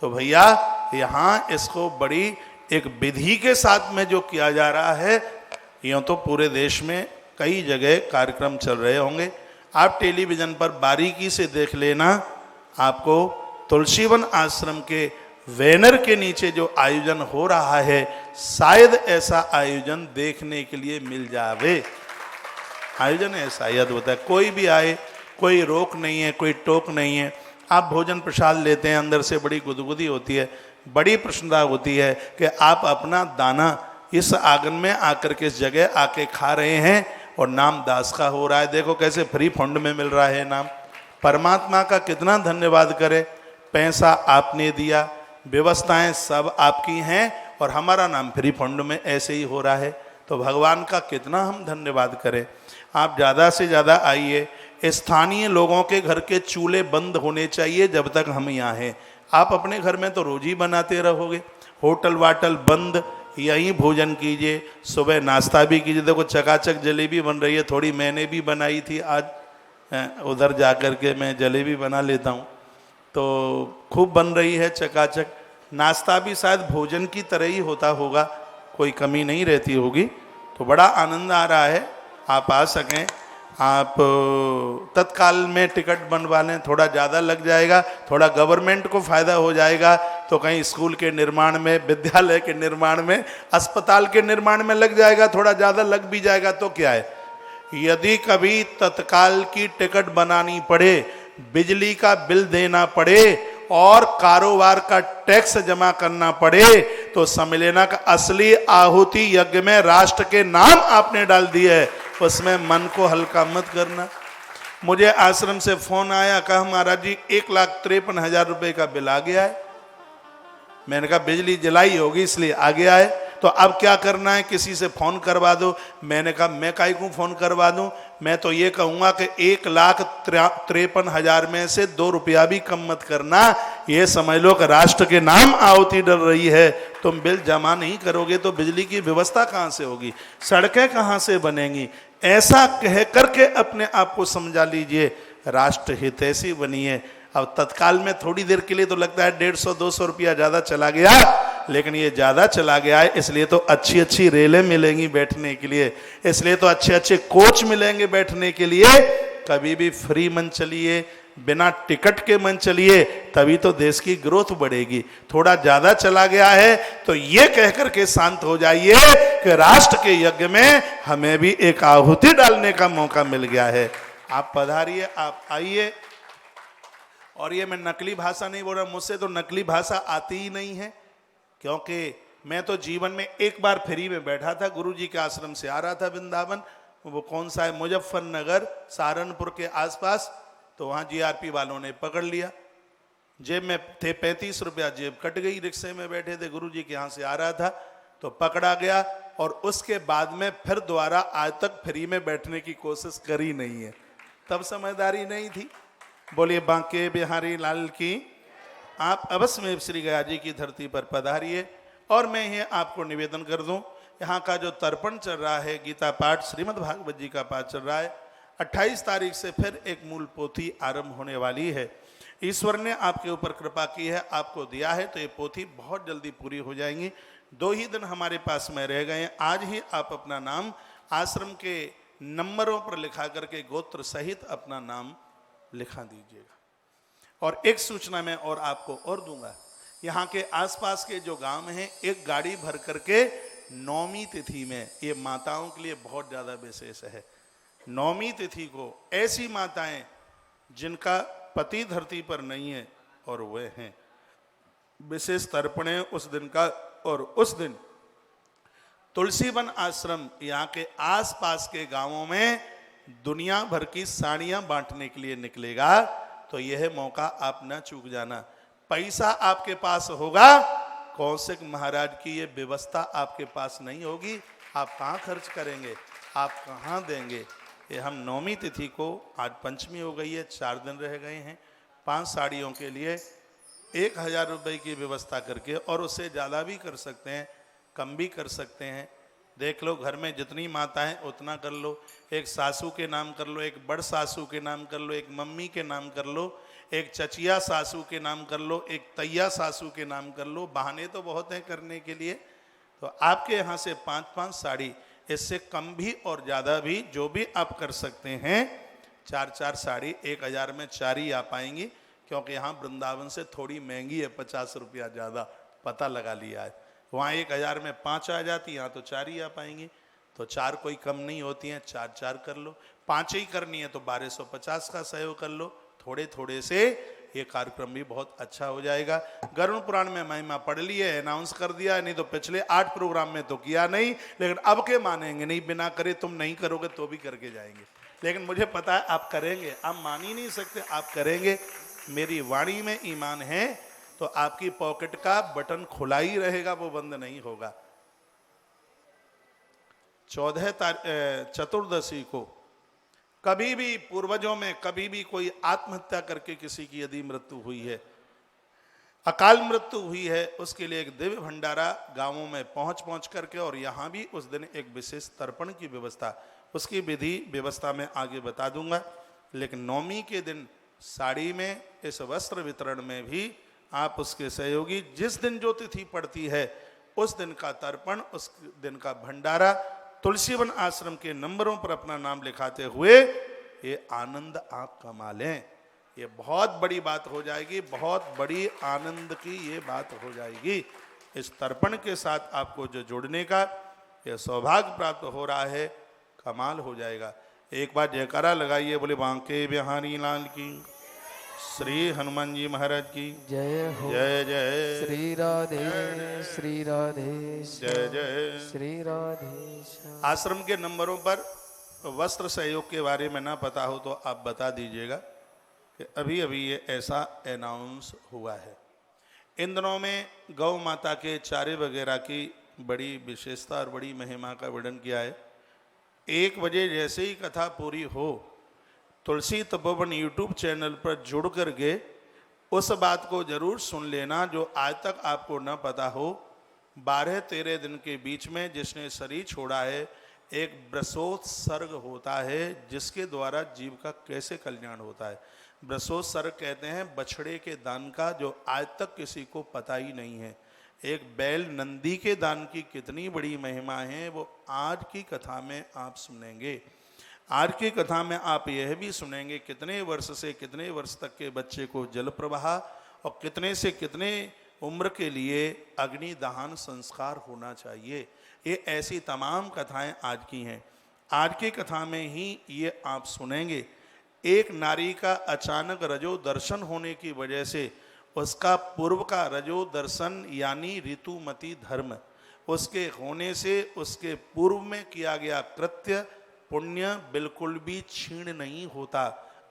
S1: तो भैया यहाँ इसको बड़ी एक विधि के साथ में जो किया जा रहा है, यूँ तो पूरे देश में कई जगह कार्यक्रम चल रहे होंगे, आप टेलीविज़न पर बारीकी से देख लेना, आपको तुलसीवन आश्रम के बैनर के नीचे जो आयोजन हो रहा है, शायद ऐसा आयोजन देखने के लिए मिल जावे। आयोजन ऐसा ही अद्भुत है, कोई भी आए, कोई रोक नहीं है, कोई टोक नहीं है। आप भोजन प्रसाद लेते हैं, अंदर से बड़ी गुदगुदी होती है, बड़ी प्रसन्नता होती है कि आप अपना दाना इस आंगन में आकर के इस जगह आके खा रहे हैं और नाम दास का हो रहा है। देखो कैसे फ्री फंड में मिल रहा है नाम। परमात्मा का कितना धन्यवाद करें, पैसा आपने दिया, व्यवस्थाएं सब आपकी हैं और हमारा नाम फ्री फंड में ऐसे ही हो रहा है, तो भगवान का कितना हम धन्यवाद करें। आप ज़्यादा से ज़्यादा आइए। स्थानीय लोगों के घर के चूल्हे बंद होने चाहिए जब तक हम यहाँ हैं। आप अपने घर में तो रोज ही बनाते रहोगे, होटल वाटल बंद, यहीं भोजन कीजिए, सुबह नाश्ता भी कीजिए। देखो चकाचक जलेबी बन रही है, थोड़ी मैंने भी बनाई थी आज, उधर जा कर के मैं जलेबी बना लेता हूँ, तो खूब बन रही है चकाचक। नाश्ता भी शायद भोजन की तरह ही होता होगा, कोई कमी नहीं रहती होगी, तो बड़ा आनंद आ रहा है। आप आ सकें, आप तत्काल में टिकट बनवा लें, थोड़ा ज़्यादा लग जाएगा, थोड़ा गवर्नमेंट को फ़ायदा हो जाएगा, तो कहीं स्कूल के निर्माण में, विद्यालय के निर्माण में, अस्पताल के निर्माण में लग जाएगा, थोड़ा ज़्यादा लग भी जाएगा तो क्या है। यदि कभी तत्काल की टिकट बनानी पड़े, बिजली का बिल देना पड़े और कारोबार का टैक्स जमा करना पड़े, तो समझ लेना का असली आहुति यज्ञ में राष्ट्र के नाम आपने डाल दिए है, उसमें मन को हल्का मत करना। मुझे आश्रम से फोन आया, कहा महाराज जी 1,53,000 रुपए का बिल आ गया है। मैंने कहा बिजली जलाई होगी इसलिए आ गया है, तो अब क्या करना है, किसी से फोन करवा दो। मैंने कहा मैं काहे को फोन करवा दूं, मैं तो ये कहूंगा कि 1,53,000 में से 2 रुपया भी कम मत करना। ये समझ लो कि राष्ट्र के नाम आहुति डल रही है, तुम बिल जमा नहीं करोगे तो बिजली की व्यवस्था कहां से होगी, सड़कें कहां से बनेंगी। ऐसा कह करके अपने आप को समझा लीजिए राष्ट्र हितैषी बनिए। अब तत्काल में थोड़ी देर के लिए तो लगता है 150-200 रुपया ज्यादा चला गया, लेकिन ये ज्यादा चला गया है इसलिए तो अच्छी अच्छी रेलें मिलेंगी बैठने के लिए, इसलिए तो अच्छे अच्छे कोच मिलेंगे बैठने के लिए। कभी भी फ्री मन चलिए, बिना टिकट के मन चलिए, तभी तो देश की ग्रोथ बढ़ेगी। थोड़ा ज्यादा चला गया है तो ये कहकर के शांत हो जाइए कि राष्ट्र के यज्ञ में हमें भी एक आहुति डालने का मौका मिल गया है। आप पधारिए, आप आइए। और ये मैं नकली भाषा नहीं बोल रहा, मुझसे तो नकली भाषा आती ही नहीं है, क्योंकि मैं तो जीवन में एक बार फ्री में बैठा था, गुरुजी के आश्रम से आ रहा था वृंदावन, वो कौन सा है, मुजफ्फरनगर सहारनपुर के आसपास, तो वहाँ जीआरपी वालों ने पकड़ लिया। जेब में थे 35 रुपया, जेब कट गई, रिक्शे में बैठे थे, गुरुजी के यहाँ से आ रहा था तो पकड़ा गया। और उसके बाद में फिर दोबारा आज तक फ्री में बैठने की कोशिश करी नहीं है, तब समझदारी नहीं थी। बोलिए बांके बिहारी लाल की। आप अवश्य में श्री गया जी की धरती पर पधारिए। और मैं ये आपको निवेदन कर दूं, यहाँ का जो तर्पण चल रहा है, गीता पाठ, श्रीमद् भागवत जी का पाठ चल रहा है, 28 तारीख से फिर एक मूल पोथी आरंभ होने वाली है। ईश्वर ने आपके ऊपर कृपा की है, आपको दिया है, तो ये पोथी बहुत जल्दी पूरी हो जाएंगी। 2 ही दिन हमारे पास में रह गए हैं। आज ही आप अपना नाम आश्रम के नंबरों पर लिखा करके गोत्र सहित अपना नाम लिखा दीजिएगा। और एक सूचना मैं और आपको और दूंगा, यहाँ के आसपास के जो गांव हैं, एक गाड़ी भर करके 9वीं तिथि में, ये माताओं के लिए बहुत ज़्यादा विशेष है, 9वीं तिथि को ऐसी माताएं जिनका पति धरती पर नहीं है और वे हैं, विशेष तर्पण है उस दिन का। और उस दिन तुलसीवन आश्रम यहाँ के आसपास के गांवों में दुनिया भर की साड़ियां बांटने के लिए निकलेगा, तो यह मौका आप न चूक जाना। पैसा आपके पास होगा, कौशिक महाराज की ये व्यवस्था आपके पास नहीं होगी, आप कहाँ खर्च करेंगे, आप कहाँ देंगे। ये हम 9वीं तिथि को, आज पंचमी हो गई है, 4 दिन रह गए हैं, 5 साड़ियों के लिए 1,000 रुपये की व्यवस्था करके, और उससे ज़्यादा भी कर सकते हैं, कम भी कर सकते हैं। देख लो घर में जितनी माता है उतना कर लो, एक सासू के नाम कर लो, एक बड़ सासू के नाम कर लो, एक मम्मी के नाम कर लो, एक चचिया सासू के नाम कर लो, एक तैया सासू के नाम कर लो। बहाने तो बहुत हैं करने के लिए, तो आपके यहाँ से 5-5 साड़ी, इससे कम भी और ज़्यादा भी जो भी आप कर सकते हैं। 4-4 साड़ी 1,000 में 4 ही आ पाएंगी, क्योंकि यहाँ वृंदावन से थोड़ी महंगी है, 50 रुपया ज़्यादा, पता लगा लिया है। वहाँ 1,000 में 5 आ जाती, यहाँ तो 4 ही आ पाएंगी। तो 4 कोई कम नहीं होती हैं, 4-4 कर लो। 5 ही करनी है तो 1250 का सहयोग कर लो। थोड़े थोड़े से ये कार्यक्रम भी बहुत अच्छा हो जाएगा। गरुड़ पुराण में महिमा पढ़ ली है, अनाउंस कर दिया, नहीं तो पिछले 8 प्रोग्राम में तो किया नहीं, लेकिन अब के मानेंगे नहीं, बिना करे तुम नहीं करोगे तो भी करके जाएंगे। लेकिन मुझे पता है आप करेंगे, आप मान ही नहीं सकते, आप करेंगे। मेरी वाणी में ईमान है तो आपकी पॉकेट का बटन खुला ही रहेगा, वो बंद नहीं होगा। 14 चतुर्दशी को कभी भी पूर्वजों में कभी भी कोई आत्महत्या करके किसी की यदि मृत्यु हुई है, अकाल मृत्यु हुई है, उसके लिए एक दिव्य भंडारा गांवों में पहुंच करके, और यहाँ भी उस दिन एक विशेष तर्पण की व्यवस्था, उसकी विधि व्यवस्था में आगे बता दूंगा। लेकिन 9वीं के दिन साड़ी में, इस वस्त्र वितरण में भी आप उसके सहयोगी, जिस दिन जो तिथि पड़ती है उस दिन का तर्पण, उस दिन का भंडारा, तुलसीवन आश्रम के नंबरों पर अपना नाम लिखाते हुए ये आनंद आप कमा लें। ये बहुत बड़ी बात हो जाएगी, बहुत बड़ी आनंद की ये बात हो जाएगी। इस तर्पण के साथ आपको जो जुड़ने का ये सौभाग्य प्राप्त हो रहा है, कमाल हो जाएगा। एक बार जयकारा लगाइए, बोले बांके बिहारी लाल की, श्री हनुमान जी महाराज की
S2: जय हो।
S1: जय जय
S2: श्री राधे
S1: जय जय।
S2: श्री राधे।
S1: आश्रम के नंबरों पर वस्त्र सहयोग के बारे में ना पता हो तो आप बता दीजिएगा कि अभी अभी ये ऐसा अनाउंस हुआ है। इन दिनों में गौ माता के चारे वगैरह की बड़ी विशेषता और बड़ी महिमा का वर्णन किया है। 1 बजे जैसे ही कथा पूरी हो, तुलसी तपोवन यूट्यूब चैनल पर जुड़ करके उस बात को जरूर सुन लेना जो आज तक आपको न पता हो। 12-13 दिन के बीच में जिसने शरीर छोड़ा है, एक ब्रसोत्सर्ग होता है जिसके द्वारा जीव का कैसे कल्याण होता है। ब्रसोत्सर्ग कहते हैं बछड़े के दान का, जो आज तक किसी को पता ही नहीं है। एक बैल नंदी के दान की कितनी बड़ी महिमा है वो आज की कथा में आप सुनेंगे। आज की कथा में आप यह भी सुनेंगे कितने वर्ष से कितने वर्ष तक के बच्चे को जल प्रवाह और कितने से कितने उम्र के लिए अग्नि दहन संस्कार होना चाहिए। ये ऐसी तमाम कथाएं आज की हैं। आज की कथा में ही ये आप सुनेंगे। एक नारी का अचानक रजो दर्शन होने की वजह से उसका पूर्व का रजो दर्शन यानी ऋतुमती धर्म, उसके होने से उसके पूर्व में किया गया कृत्य पुण्य बिल्कुल भी क्षीण नहीं होता।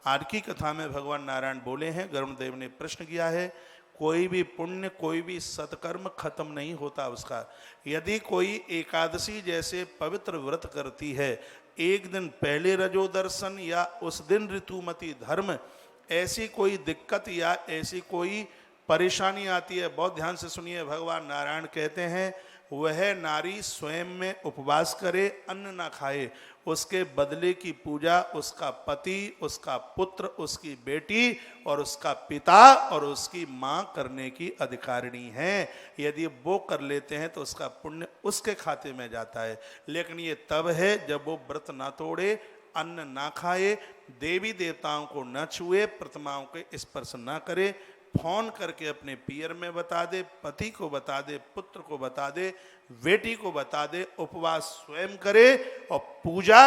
S1: आज की कथा में भगवान नारायण बोले हैं, गरुड़देव ने प्रश्न किया है, कोई भी पुण्य कोई भी सत्कर्म खत्म नहीं होता उसका। यदि कोई एकादशी जैसे पवित्र व्रत करती है, एक दिन पहले रजो दर्शन या उस दिन ऋतुमती धर्म, ऐसी कोई दिक्कत या ऐसी कोई परेशानी आती है, बहुत ध्यान से सुनिए। भगवान नारायण कहते हैं वह नारी स्वयं में उपवास करे, अन्न ना खाए, उसके बदले की पूजा उसका पति, उसका पुत्र, उसकी बेटी और उसका पिता और उसकी माँ करने की अधिकारिणी है। यदि वो कर लेते हैं तो उसका पुण्य उसके खाते में जाता है। लेकिन ये तब है जब वो व्रत ना तोड़े, अन्न ना खाए, देवी देवताओं को न छुए, प्रतिमाओं के स्पर्श ना करे, फोन करके अपने पियर में बता दे, पति को बता दे, पुत्र को बता दे, बेटी को बता दे, उपवास स्वयं करे और पूजा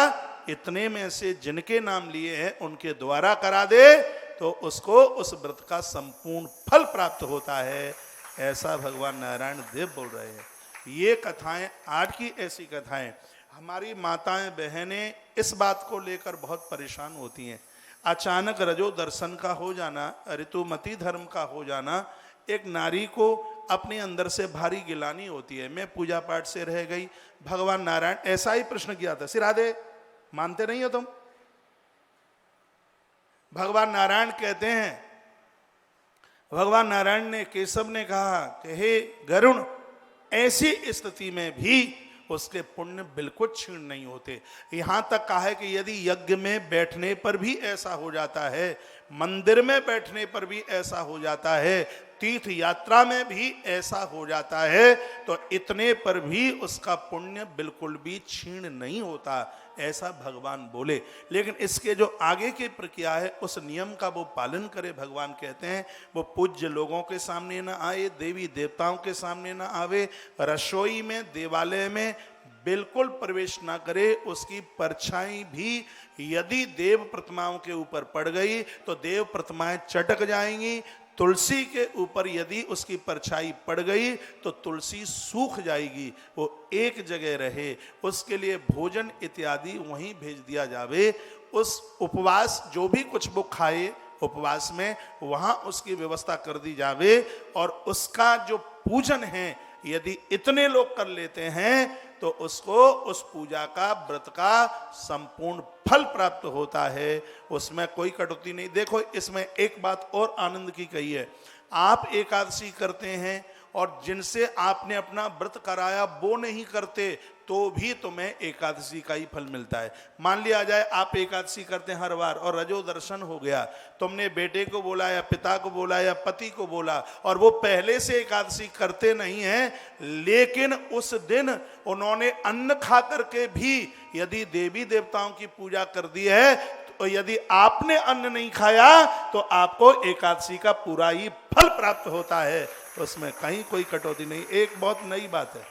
S1: इतने में से जिनके नाम लिए हैं उनके द्वारा करा दे तो उसको उस व्रत का संपूर्ण फल प्राप्त होता है। ऐसा भगवान नारायण देव बोल रहे हैं। ये कथाएं आज की ऐसी कथाएं, हमारी माताएं बहनें इस बात को लेकर बहुत परेशान होती हैं। अचानक रजो दर्शन का हो जाना, ऋतुमती धर्म का हो जाना, एक नारी को अपने अंदर से भारी गिलानी होती है। मैं पूजा पाठ से रह गई। भगवान नारायण ऐसा ही प्रश्न किया था, सिराधे मानते नहीं हो तुम? भगवान नारायण कहते हैं, भगवान नारायण ने केशव ने कहा कि हे गरुण, ऐसी स्थिति में भी उसके पुण्य बिल्कुल क्षीण नहीं होते। यहां तक कहा है कि यदि यज्ञ में बैठने पर भी ऐसा हो जाता है, मंदिर में बैठने पर भी ऐसा हो जाता है, तीर्थ यात्रा में भी ऐसा हो जाता है, तो इतने पर भी उसका पुण्य बिल्कुल भी क्षीण नहीं होता, ऐसा भगवान बोले। लेकिन इसके जो आगे की प्रक्रिया है उस नियम का वो पालन करे। भगवान कहते हैं वो पूज्य लोगों के सामने ना आए, देवी देवताओं के सामने ना आवे, रसोई में देवालय में बिल्कुल प्रवेश ना करे। उसकी परछाई भी यदि देव प्रतिमाओं के ऊपर पड़ गई तो देव प्रतिमाएं चटक जाएंगी। तुलसी के ऊपर यदि उसकी परछाई पड़ गई तो तुलसी सूख जाएगी, वो एक जगह रहे। उसके लिए भोजन इत्यादि वहीं भेज दिया जावे। उस उपवास जो भी कुछ वो खाए उपवास में, वहां उसकी व्यवस्था कर दी जावे। और उसका जो पूजन है यदि इतने लोग कर लेते हैं तो उसको उस पूजा का व्रत का संपूर्ण फल प्राप्त होता है। उसमें कोई कटौती नहीं। देखो इसमें एक बात और आनंद की कही है, आप एकादशी करते हैं और जिनसे आपने अपना व्रत कराया वो नहीं करते तो भी तुम्हें एकादशी का ही फल मिलता है। मान लिया जाए आप एकादशी करते हैं हर बार और रजो दर्शन हो गया, तुमने बेटे को बोला या पिता को बोला या पति को बोला और वो पहले से एकादशी करते नहीं हैं, लेकिन उस दिन उन्होंने अन्न खा करके भी यदि देवी देवताओं की पूजा कर दी है, तो यदि आपने अन्न नहीं खाया तो आपको एकादशी का पूरा ही फल प्राप्त होता है। उसमें कहीं कोई कटौती नहीं। एक बहुत नई बात है,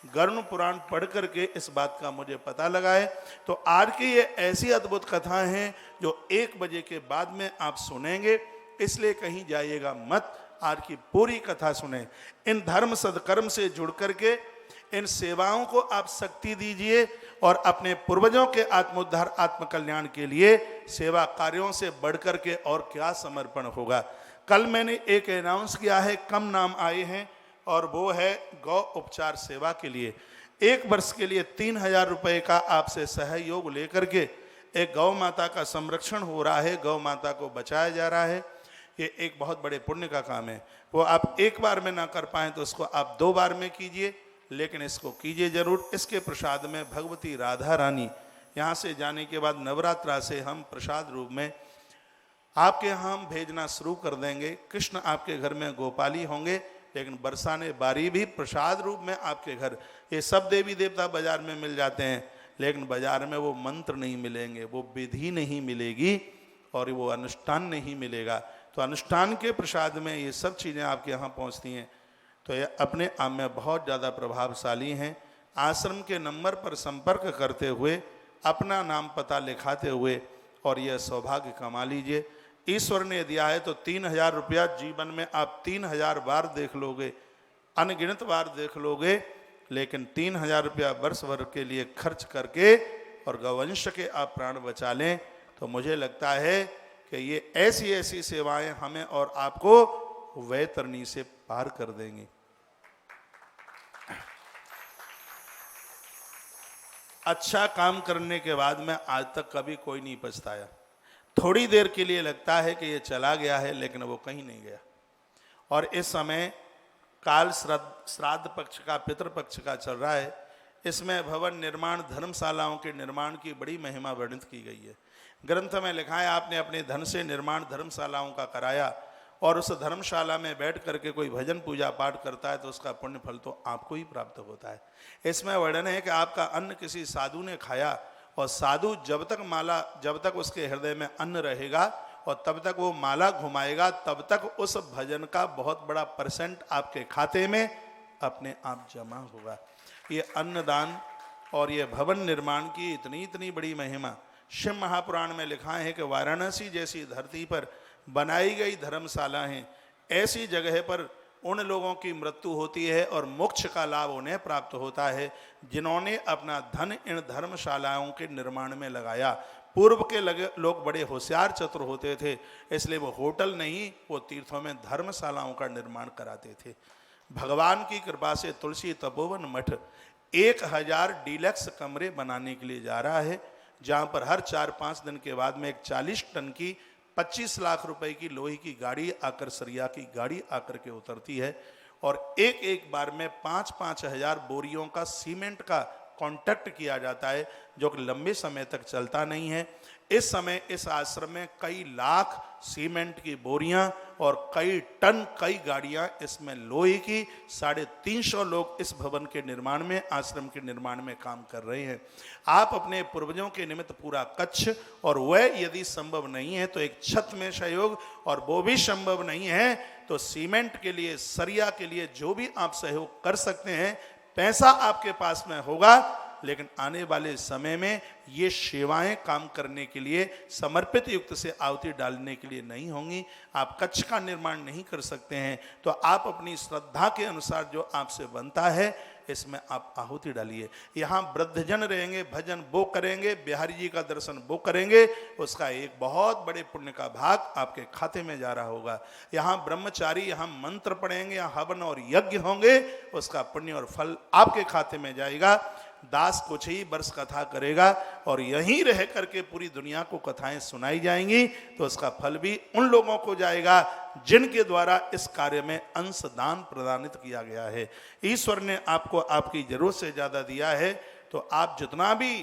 S1: गरुड़ पुराण पढ़ करके इस बात का मुझे पता लगा है। तो आज की ये ऐसी अद्भुत कथाएं हैं जो 1 बजे के बाद में आप सुनेंगे, इसलिए कहीं जाइएगा मत, आज की पूरी कथा सुने। इन धर्म सदकर्म से जुड़ करके इन सेवाओं को आप शक्ति दीजिए और अपने पूर्वजों के आत्मोद्धार आत्मकल्याण के लिए सेवा कार्यों से बढ़कर के और क्या समर्पण होगा। कल मैंने एक अनाउंस किया है, कम नाम आए हैं, और वो है गौ उपचार सेवा के लिए 1 वर्ष के लिए 3000 रुपये का आपसे सहयोग लेकर के एक गौ माता का संरक्षण हो रहा है, गौ माता को बचाया जा रहा है। ये एक बहुत बड़े पुण्य का काम है। वो आप एक बार में ना कर पाएँ तो उसको आप 2 बार में कीजिए, लेकिन इसको कीजिए जरूर। इसके प्रसाद में भगवती राधा रानी यहाँ से जाने के बाद नवरात्रा से हम प्रसाद रूप में आपके यहाँ हम भेजना शुरू कर देंगे। कृष्ण आपके घर में गोपाली होंगे, लेकिन बरसाने बारी भी प्रसाद रूप में आपके घर। ये सब देवी देवता बाजार में मिल जाते हैं, लेकिन बाजार में वो मंत्र नहीं मिलेंगे, वो विधि नहीं मिलेगी और वो अनुष्ठान नहीं मिलेगा। तो अनुष्ठान के प्रसाद में ये सब चीज़ें आपके यहाँ पहुँचती हैं, तो ये अपने आप में बहुत ज़्यादा प्रभावशाली हैं। आश्रम के नंबर पर संपर्क करते हुए अपना नाम पता लिखाते हुए और यह सौभाग्य कमा लीजिए। ईश्वर ने दिया है तो 3000 रुपया जीवन में आप 3000 बार देख लोगे, अनगिनत बार देख लोगे, लेकिन 3000 रुपया वर्ष भर के लिए खर्च करके और गौवंश के आप प्राण बचा लें, तो मुझे लगता है कि ये ऐसी ऐसी सेवाएं हमें और आपको वैतरणी से पार कर देंगी। अच्छा काम करने के बाद में आज तक कभी कोई नहीं पछताया। थोड़ी देर के लिए लगता है कि ये चला गया है, लेकिन वो कहीं नहीं गया। और इस समय काल श्राद्ध पक्ष का, पितृपक्ष का चल रहा है। इसमें भवन निर्माण, धर्मशालाओं के निर्माण की बड़ी महिमा वर्णित की गई है। ग्रंथ में लिखा है आपने अपने धन से निर्माण धर्मशालाओं का कराया और उस धर्मशाला में बैठ करके कोई भजन पूजा पाठ करता है तो उसका पुण्य फल तो आपको ही प्राप्त होता है। इसमें वर्णन है कि आपका अन्न किसी साधु ने खाया और साधु जब तक उसके हृदय में अन्न रहेगा और तब तक वो माला घुमाएगा, तब तक उस भजन का बहुत बड़ा परसेंट आपके खाते में अपने आप जमा होगा। ये अन्नदान और ये भवन निर्माण की इतनी इतनी बड़ी महिमा शिव महापुराण में लिखा है कि वाराणसी जैसी धरती पर बनाई गई धर्मशाला हैं, ऐसी जगह पर उन लोगों की मृत्यु होती है और मोक्ष का लाभ उन्हें प्राप्त होता है जिन्होंने अपना धन इन धर्मशालाओं के निर्माण में लगाया। पूर्व के लोग बड़े होशियार चतुर होते थे, इसलिए वो होटल नहीं, वो तीर्थों में धर्मशालाओं का निर्माण कराते थे। भगवान की कृपा से तुलसी तपोवन मठ 1000 डीलक्स कमरे बनाने के लिए जा रहा है, जहाँ पर हर 4-5 दिन के बाद में एक 40 टन की 25 लाख रुपए की लोहे की गाड़ी आकर, सरिया की गाड़ी आकर के उतरती है और एक बार में 5-5 हजार बोरियों का सीमेंट का कॉन्ट्रैक्ट किया जाता है, जो कि लंबे समय तक चलता नहीं है। इस समय इस आश्रम में कई लाख सीमेंट की बोरियां और कई टन, कई गाड़ियां इसमें लोहे की, 350 लोग इस भवन के निर्माण में, आश्रम के निर्माण में काम कर रहे हैं। आप अपने पूर्वजों के निमित्त पूरा कच्छ, और वह यदि संभव नहीं है तो एक छत में सहयोग, और वो भी संभव नहीं है तो सीमेंट के लिए, सरिया के लिए जो भी आप सहयोग कर सकते हैं, पैसा आपके पास में होगा, लेकिन आने वाले समय में ये सेवाएं काम करने के लिए समर्पित युक्त से आहुति डालने के लिए नहीं होंगी। आप कच्छ का निर्माण नहीं कर सकते हैं तो आप अपनी श्रद्धा के अनुसार जो आपसे बनता है इसमें आप आहुति डालिए। यहाँ वृद्धजन रहेंगे, भजन वो करेंगे, बिहारी जी का दर्शन वो करेंगे, उसका एक बहुत बड़े पुण्य का भाग आपके खाते में जा रहा होगा। यहाँ ब्रह्मचारी यहाँ मंत्र पढ़ेंगे, यहाँ हवन और यज्ञ होंगे, उसका पुण्य और फल आपके खाते में जाएगा। दास कुछ ही वर्ष कथा करेगा और यहीं रह करके पूरी दुनिया को कथाएं सुनाई जाएंगी, तो उसका फल भी उन लोगों को जाएगा जिनके द्वारा इस कार्य में अंशदान प्रदानित किया गया है। ईश्वर ने आपको आपकी जरूरत से ज्यादा दिया है, तो आप जितना भी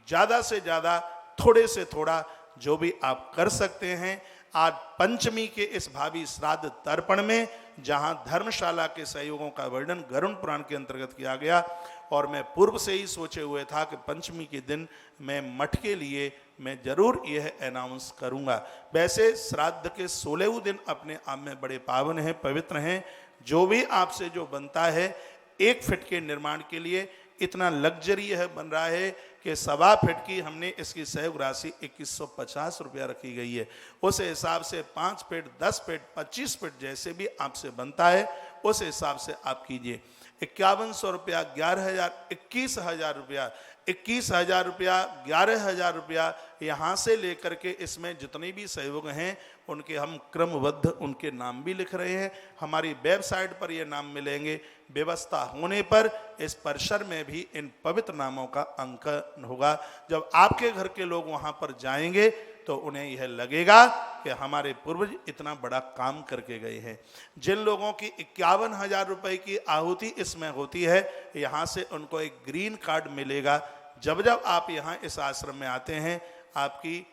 S1: ज्यादा से ज्यादा, थोड़े से थोड़ा जो भी आप कर सकते हैं, आज पंचमी के इस भावी श्राद्ध तर्पण में, जहां धर्मशाला के सहयोगों का वर्णन गरुड़ पुराण के अंतर्गत किया गया, और मैं पूर्व से ही सोचे हुए था कि पंचमी के दिन मैं मठ के लिए मैं जरूर यह अनाउंस करूंगा। वैसे श्राद्ध के 16वें दिन अपने आप में बड़े पावन हैं, पवित्र हैं। जो भी आपसे जो बनता है, 1 फीट के निर्माण के लिए इतना लग्जरी है बन रहा है कि 1.25 फीट की हमने इसकी सहयोग राशि 2150 रुपया रखी गई है। उस हिसाब से 5 फीट, 10 फीट, 25 फीट जैसे भी आपसे बनता है, उस हिसाब से आप कीजिए। 5100 रुपया, 11,000, 21,000 रुपया, 21,000 रुपया, 11,000 रुपया, यहाँ से लेकर के इसमें जितने भी सहयोग हैं उनके हम क्रमबद्ध उनके नाम भी लिख रहे हैं। हमारी वेबसाइट पर ये नाम मिलेंगे। व्यवस्था होने पर इस परिसर में भी इन पवित्र नामों का अंकन होगा। जब आपके घर के लोग वहाँ पर जाएंगे तो उन्हें यह लगेगा कि हमारे पूर्वज इतना बड़ा काम करके गए हैं। जिन लोगों की 51,000 रुपए की आहुति इसमें होती है, यहाँ से उनको एक ग्रीन कार्ड मिलेगा। जब जब आप यहाँ इस आश्रम में आते हैं, आपकी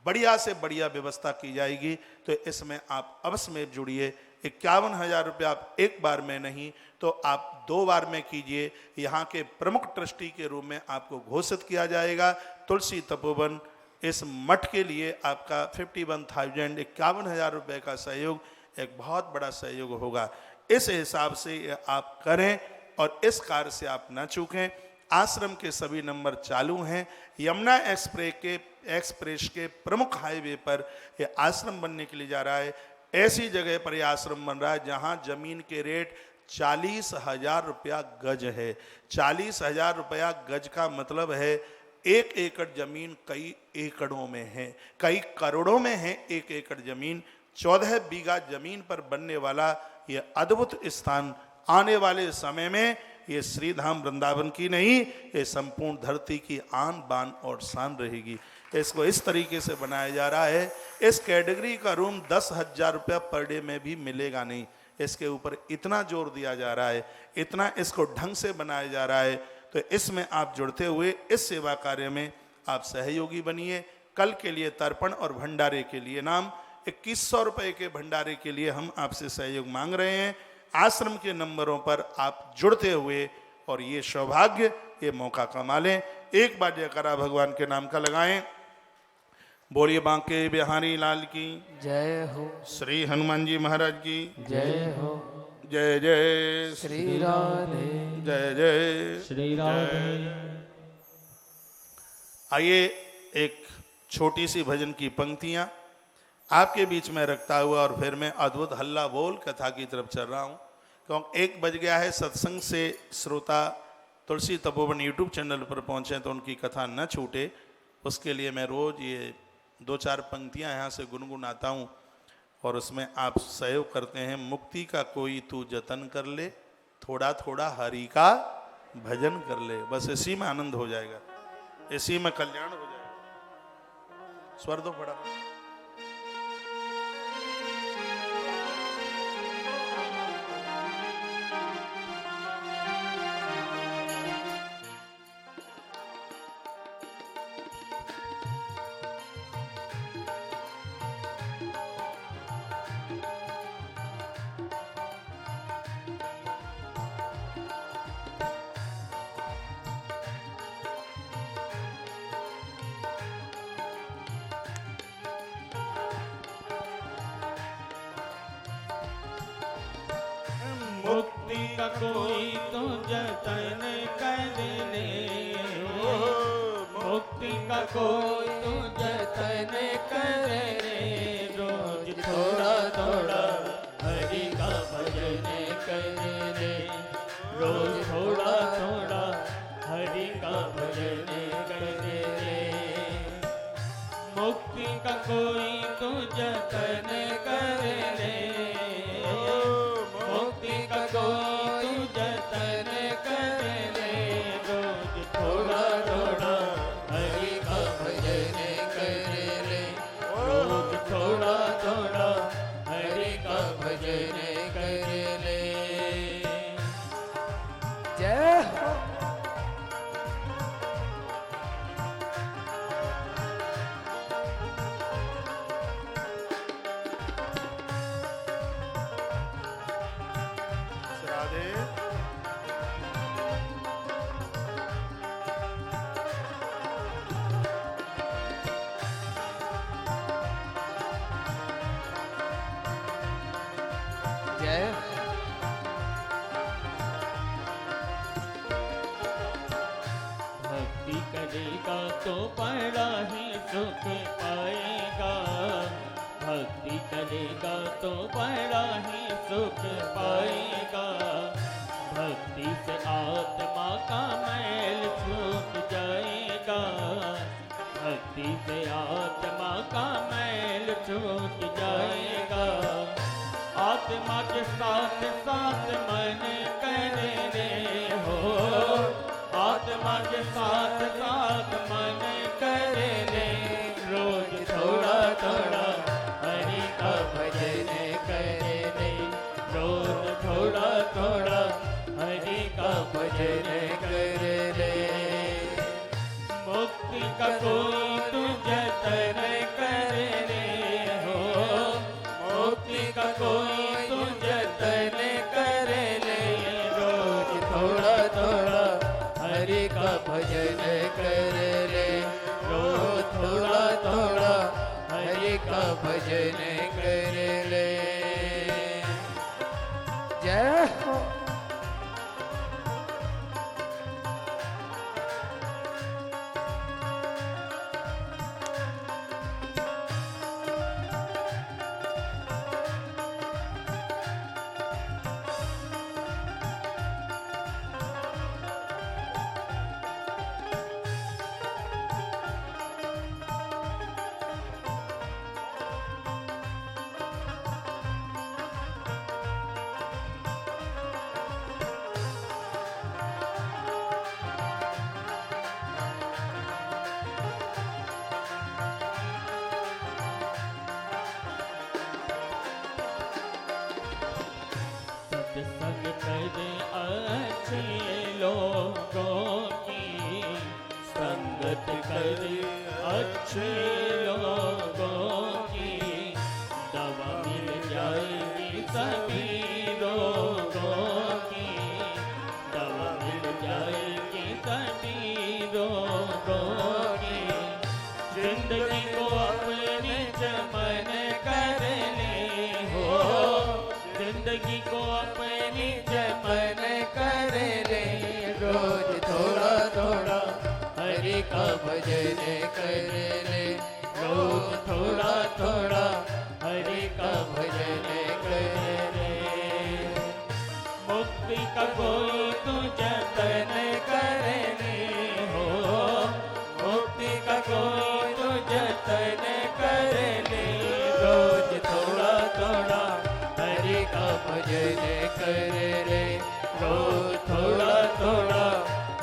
S1: बढ़िया से बढ़िया व्यवस्था की जाएगी। तो इसमें आप अवश्य में जुड़िए। 51,000 रुपये आप एक बार में नहीं तो आप 2 बार में कीजिए। यहाँ के प्रमुख ट्रस्टी के रूप में आपको घोषित किया जाएगा। तुलसी तपोवन इस मठ के लिए आपका 51,000 रुपये का सहयोग एक बहुत बड़ा सहयोग होगा। इस हिसाब से आप करें और इस कार्य से आप न चूकें। आश्रम के सभी नंबर चालू हैं। यमुना एक्सप्रेस के प्रमुख हाईवे पर यह आश्रम बनने के लिए जा रहा है। ऐसी जगह पर यह आश्रम बन रहा है जहां जमीन के रेट 40,000 रुपया गज है। 40,000 रुपया गज का मतलब है 1 एकड़ जमीन कई एकड़ों में है, कई करोड़ों में है। 1 एकड़ जमीन 14 बीघा जमीन पर बनने वाला यह अद्भुत स्थान आने वाले समय में ये श्रीधाम वृंदावन की नहीं, ये संपूर्ण धरती की आन बान और शान रहेगी। इसको इस तरीके से बनाया जा रहा है। इस कैटेगरी का रूम 10,000 रुपया पर डे में भी मिलेगा नहीं। इसके ऊपर इतना जोर दिया जा रहा है, इतना इसको ढंग से बनाया जा रहा है। तो इसमें आप जुड़ते हुए इस सेवा कार्य में आप सहयोगी बनिए। कल के लिए तर्पण और भंडारे के लिए नाम 2100 रुपये के भंडारे के लिए हम आपसे सहयोग मांग रहे हैं। आश्रम के नंबरों पर आप जुड़ते हुए और ये सौभाग्य, ये मौका कमा लें। एक बार जयकारा भगवान के नाम का लगाएं। बोलिए बांके बिहारी लाल की
S2: जय हो,
S1: श्री हनुमान जी महाराज की
S2: जय हो,
S1: जय जय
S2: श्री राधे,
S1: जय जय
S2: श्री राधे।
S1: आइए एक छोटी सी भजन की पंक्तियां आपके बीच में रखता हुआ और फिर मैं अद्भुत हल्ला बोल कथा की तरफ चल रहा हूं। क्योंकि 1 बज गया है। सत्संग से श्रोता तुलसी तपोवन यूट्यूब चैनल पर पहुंचे तो उनकी कथा न छूटे, उसके लिए मैं रोज ये 2-4 पंक्तियां यहाँ से गुनगुनाता हूँ और उसमें आप सहयोग करते हैं। मुक्ति का कोई तू जतन कर ले, थोड़ा थोड़ा हरि का भजन कर ले। बस इसी में आनंद हो जाएगा, इसी में कल्याण हो जाएगा। स्वर दो बड़ा।
S3: मुक्ति का कोई तो जतन कर ले, मुक्ति का कोई तो जतन कर ले। रोज थोड़ा थोड़ा हरि का भजन कर ले, रोज थोड़ा थोड़ा हरि का भजन कर ले। मुक्ति का कोई तो जतन कर ले, कोई जतन कर ले। रोज थोड़ा थोड़ा हरि का भजन कर ले, रोज थोड़ा थोड़ा हरि का भजन कर ले।
S2: जय हो। जय
S3: भक्ति करेगा तो बड़ा ही सुख पाएगा, भक्ति करेगा तो बड़ा ही सुख पाएगा। भक्ति से आत्मा का मैल छूट जाएगा, भक्ति से आत्मा का मैल छूट जाएगा। आत्मा के साथ साथ मन करे रे हो, आत्मा के साथ साथ मन करे रे, रोज थोड़ा थोड़ा हरि का भजन करे रे, रोज थोड़ा थोड़ा हरि का भजन करे रे। मुक्ति का कोई तू जतन करे रे हो, मुक्ति का कोई तू जतन करे रे, रोज थोड़ा थोड़ा हरि का भजन करे रे, रोज थोड़ा थोड़ा हरि का भजन करे रे।
S2: जय हो।
S3: सत्संग करे अच्छे लोगों की, संगत करे अच्छे लोगों की, दवा मिल जाएगी सभी रोगों की, दवा मिल जाएगी सभी रोगों की। जिंदगी को अपने चमन कर ले हो, जिंदगी को अपनी चमन कर ले, रोज थोड़ा थोड़ा हरि का भजन कर ले, रोज थोड़ा थोड़ा हरि का भजन कर ले। मुक्ति का कोई तू जतन कर ले हो, मुक्ति का कोई तू जतन कर ले, रोज थोड़ा थोड़ा हरि का भजन कर रे, रोज थोड़ा थोड़ा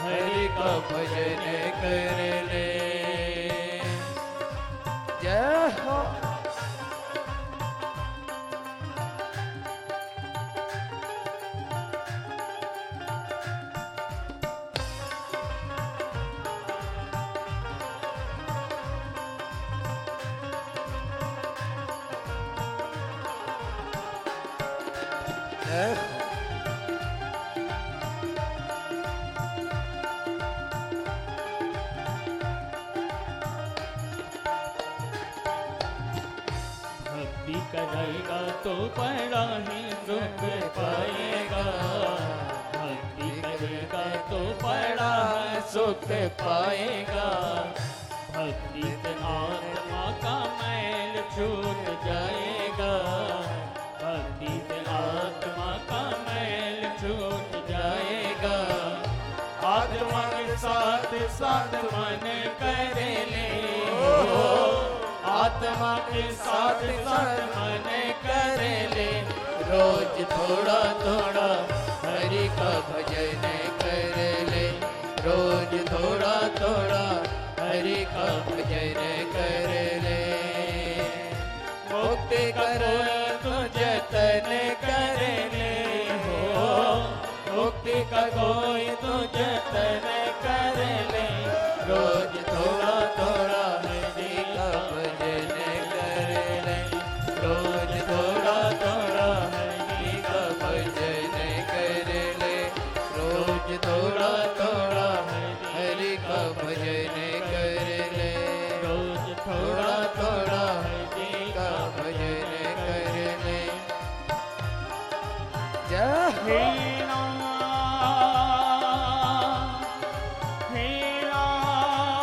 S3: हरि का भजन कर ले।
S2: जय हो। जय हो।
S3: भक्ति करेगा तो बड़ा ही सुख पाएगा, भक्ति करेगा तो बड़ा ही सुख पाएगा। भक्ति से आत्मा का मैल छूट जाएगा, भक्ति से आत्मा का मैल छूट जाएगा। आत्मा के साथ साथ मन करे ले हो, आत्मा के साथ साथ मन करे ले, रोज थोड़ा थोड़ा हरि का भजन कर ले, रोज थोड़ा थोड़ा हरि का भजन कर ले। मुक्ति करो तू जतन कर ले हो, मुक्ति का कोई तू जतन कर ले, रोज थोड़ा थोड़ा हरि का भजन कर ले, रोज थोड़ा थोड़ा हरि का भजन कर ले, रोज थोड़ा थोड़ा हरि का भजन कर ले, रोज थोड़ा थोड़ा हरि का भजन कर ले।
S2: जय हो।
S3: हे राम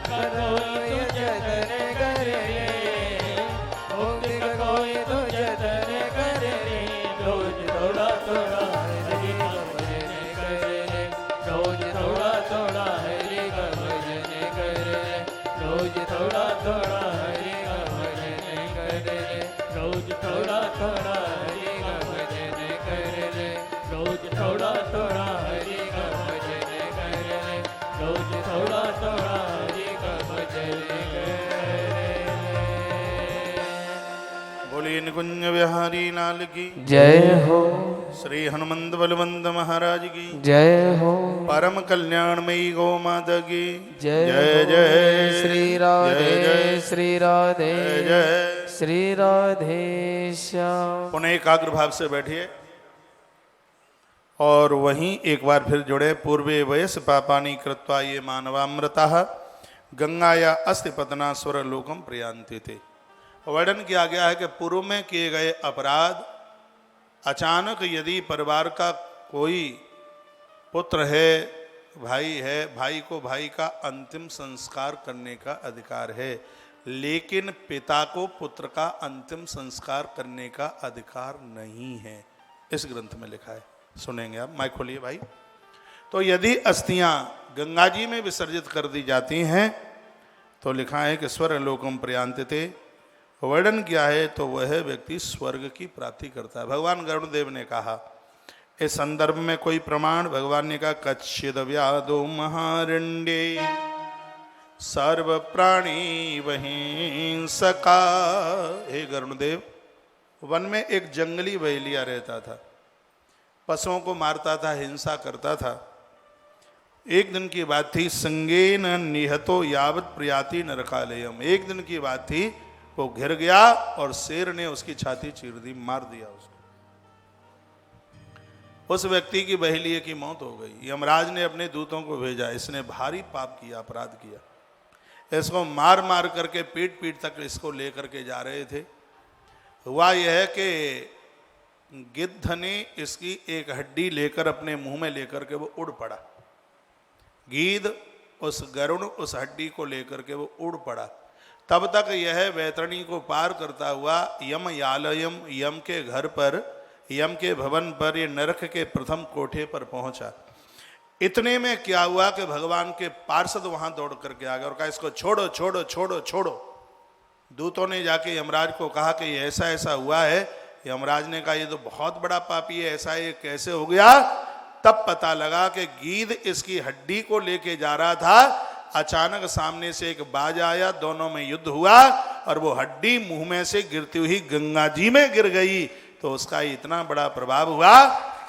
S3: कोई जतन कर ले, मुक्ति का कोई तो जतन कर ले, रोज थोड़ा थोड़ा हरि का भजन कर ले, रोज थोड़ा थोड़ा हरि का भजन कर ले, रोज थोड़ा थोड़ा हरि का भजन कर ले, रोज थोड़ा थोड़ा हरि का भजन कर ले, रोज थोड़ा थोड़ा हरि का भजन कर ले, रोज थोड़ा थोड़ा हरि का भजन कर ले।
S1: बोलिए निकुंज बिहारी लाल की,
S2: जय हो,
S1: श्री हनुमंत बलवंत महाराज की,
S2: जय हो,
S1: परम कल्याणमयी गौ माता की
S2: जय
S1: जय
S2: हो।
S1: जय
S2: श्री राधे,
S1: जय जय
S2: श्री राधे,
S1: जय जय।
S2: श्री राधे श्याम।
S1: पुनः एकाग्र भाव से बैठिए और वहीं एक बार फिर जुड़े। पूर्वे वयस पापानि कृत्वा ये मानवामृता गंगाया अस्ति पतना स्वर लोकम प्रयांति थे। वर्णन किया गया है कि पूर्व में किए गए अपराध अचानक यदि परिवार का कोई पुत्र है, भाई को भाई का अंतिम संस्कार करने का अधिकार है, लेकिन पिता को पुत्र का अंतिम संस्कार करने का अधिकार नहीं है। इस ग्रंथ में लिखा है, सुनेंगे आप। माइक खोलिए भाई। तो यदि अस्थियां गंगा जी में विसर्जित कर दी जाती हैं तो लिखा है कि स्वर्ग लोकम प्रयांति थे। वर्णन किया है तो वह व्यक्ति स्वर्ग की प्राप्ति करता है। भगवान गरुड़देव ने कहा, इस संदर्भ में कोई प्रमाण? भगवान ने कहा, कच्छिद व्यादो महारण्ये सर्व प्राणी वहिंसका। हे गरुड़देव, वन में एक जंगली बहेलिया रहता था, पशुओं को मारता था, हिंसा करता था। एक दिन की बात थी, संगेन निहतो यावत प्रियाति नरकालयम। एक दिन की बात थी, वो घिर गया और शेर ने उसकी छाती चीर दी, मार दिया उसको। उस व्यक्ति की बहेलिये की मौत हो गई। यमराज ने अपने दूतों को भेजा, इसने भारी पाप किया, अपराध किया। इसको मार मार करके पीठ पीठ तक इसको लेकर के जा रहे थे। हुआ यह है कि गिद्ध ने इसकी एक हड्डी लेकर अपने मुंह में लेकर के वो उड़ पड़ा। गीध उस गरुड़ उस हड्डी को लेकर के वो उड़ पड़ा। तब तक यह वैतरणी को पार करता हुआ यम यालयम, यम के घर पर, यम के भवन पर, ये नरक के प्रथम कोठे पर पहुंचा। इतने में क्या हुआ कि भगवान के पार्षद वहां दौड़ करके आ गए और कहा, इसको छोड़ो छोड़ो छोड़ो छोड़ो। दूतों ने जाके यमराज को कहा कि ये ऐसा ऐसा हुआ है। यमराज ने कहा, ये तो बहुत बड़ा पापी है, ऐसा ये कैसे हो गया? तब पता लगा कि गीध इसकी हड्डी को लेके जा रहा था। अचानक सामने से एक बाज आया, दोनों में युद्ध हुआ और वो हड्डी मुंह में से गिरती हुई गंगा जी में गिर गई। तो उसका इतना बड़ा प्रभाव हुआ,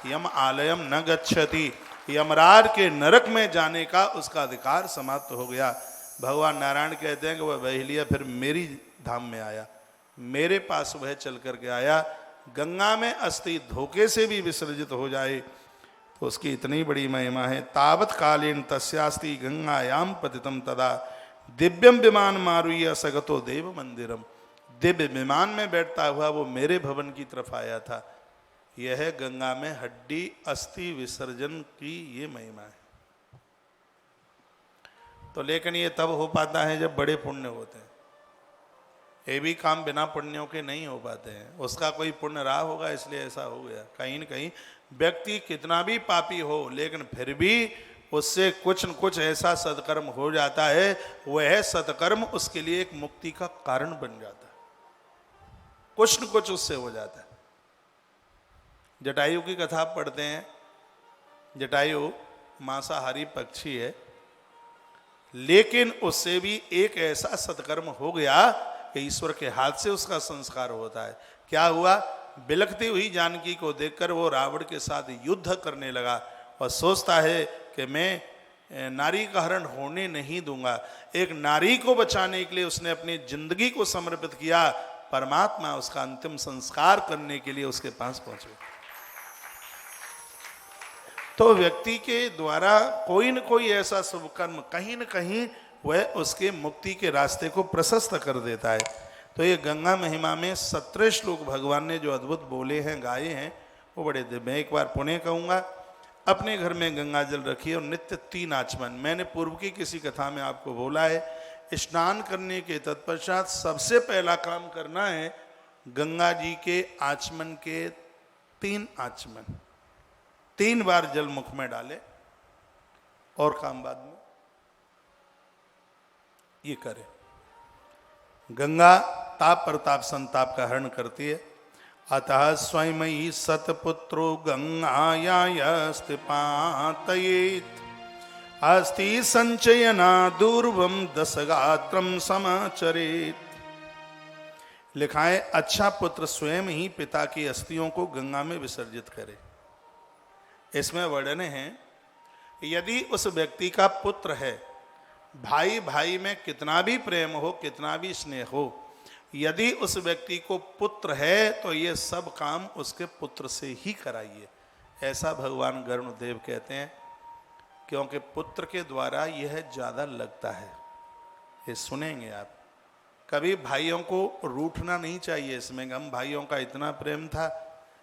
S1: यम आलयम न गच्छति, यमराज के नरक में जाने का उसका अधिकार समाप्त हो गया। भगवान नारायण कहते हैं कि वह बहेलिया फिर मेरी धाम में आया, मेरे पास वह चल करके आया। गंगा में अस्थि धोखे से भी विसर्जित हो जाए तो उसकी इतनी बड़ी महिमा है। तावत कालीन तस्यास्ति गंगायाम पतितम तदा दिव्यम विमान मारुया सगतो देव मंदिरम। दिव्य विमान में बैठता हुआ वो मेरे भवन की तरफ आया था। यह है गंगा में हड्डी अस्थि विसर्जन की ये महिमा है। तो लेकिन ये तब हो पाता है जब बड़े पुण्य होते हैं। ये भी काम बिना पुण्यों के नहीं हो पाते हैं। उसका कोई पुण्य रहा होगा इसलिए ऐसा हो गया। कहीं न कहीं व्यक्ति कितना भी पापी हो लेकिन फिर भी उससे कुछ न कुछ ऐसा सत्कर्म हो जाता है, वह सत्कर्म उसके लिए एक मुक्ति का कारण बन जाता है। कुछ न कुछ उससे हो जाता है। जटायु की कथा पढ़ते हैं। जटायु मांसाहारी पक्षी है, लेकिन उससे भी एक ऐसा सत्कर्म हो गया कि ईश्वर के हाथ से उसका संस्कार होता है। क्या हुआ? बिलखती हुई जानकी को देखकर वो रावण के साथ युद्ध करने लगा और सोचता है कि मैं नारी का हरण होने नहीं दूंगा। एक नारी को बचाने के लिए उसने अपनी जिंदगी को समर्पित किया। परमात्मा उसका अंतिम संस्कार करने के लिए उसके पास पहुंचे। तो व्यक्ति के द्वारा कोई न कोई ऐसा शुभ कर्म कहीं न कहीं वह उसके मुक्ति के रास्ते को प्रशस्त कर देता है। तो ये गंगा महिमा में 17 श्लोक भगवान ने जो अद्भुत बोले हैं, गाए हैं, वो बड़े दिव्य। मैं एक बार पुनः कहूँगा, अपने घर में गंगा जल रखिए और नित्य 3 आचमन। मैंने पूर्व की किसी कथा में आपको बोला है स्नान करने के तत्पश्चात सबसे पहला काम करना है, गंगा जी के आचमन के 3 आचमन, 3 बार जल मुख में डाले और काम बाद में ये करे। गंगा ताप प्रताप संताप का हरण करती है। अतः स्वयं ही सतपुत्रो गंगायास्ति पातयेत् अस्ति संचयना दूर्वम दशगात्रम समाचरेत्। लिखा है, अच्छा पुत्र स्वयं ही पिता की अस्थियों को गंगा में विसर्जित करे। इसमें वर्णन है, यदि उस व्यक्ति का पुत्र है, भाई भाई में कितना भी प्रेम हो, कितना भी स्नेह हो, यदि उस व्यक्ति को पुत्र है तो ये सब काम उसके पुत्र से ही कराइए, ऐसा भगवान गरुणदेव कहते हैं। क्योंकि पुत्र के द्वारा यह ज़्यादा लगता है। ये सुनेंगे आप। कभी भाइयों को रूठना नहीं चाहिए इसमें, हम भाइयों का इतना प्रेम था,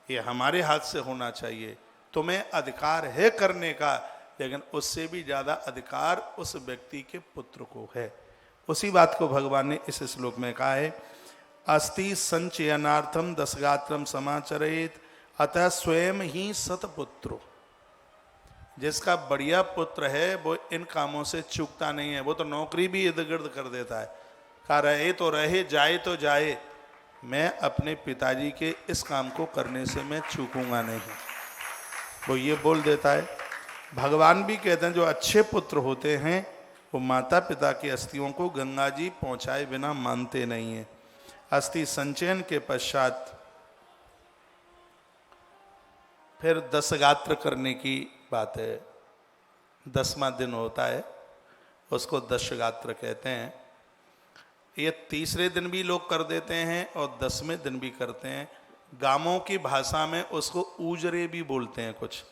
S1: ये हमारे हाथ से होना चाहिए। तुम्हें अधिकार है करने का, लेकिन उससे भी ज़्यादा अधिकार उस व्यक्ति के पुत्र को है। उसी बात को भगवान ने इस श्लोक में कहा है, अस्ति संचयनार्थम दशगात्रम समाचरेत अतः स्वयं ही सतपुत्रो। जिसका बढ़िया पुत्र है वो इन कामों से चूकता नहीं है। वो तो नौकरी भी इर्द गिर्द कर देता है, कहा रहे तो रहे, जाए तो जाए, मैं अपने पिताजी के इस काम को करने से मैं चूकूंगा नहीं, वो ये बोल देता है। भगवान भी कहते हैं जो अच्छे पुत्र होते हैं वो माता पिता की अस्थियों को गंगा जी पहुंचाए बिना मानते नहीं है। अस्थि संचयन के पश्चात फिर दशगात्र करने की बात है। 10वां दिन होता है, उसको दशगात्र कहते हैं। ये तीसरे दिन भी लोग कर देते हैं और 10वें दिन भी करते हैं। गांवों की भाषा में उसको ऊजरे भी बोलते हैं कुछ,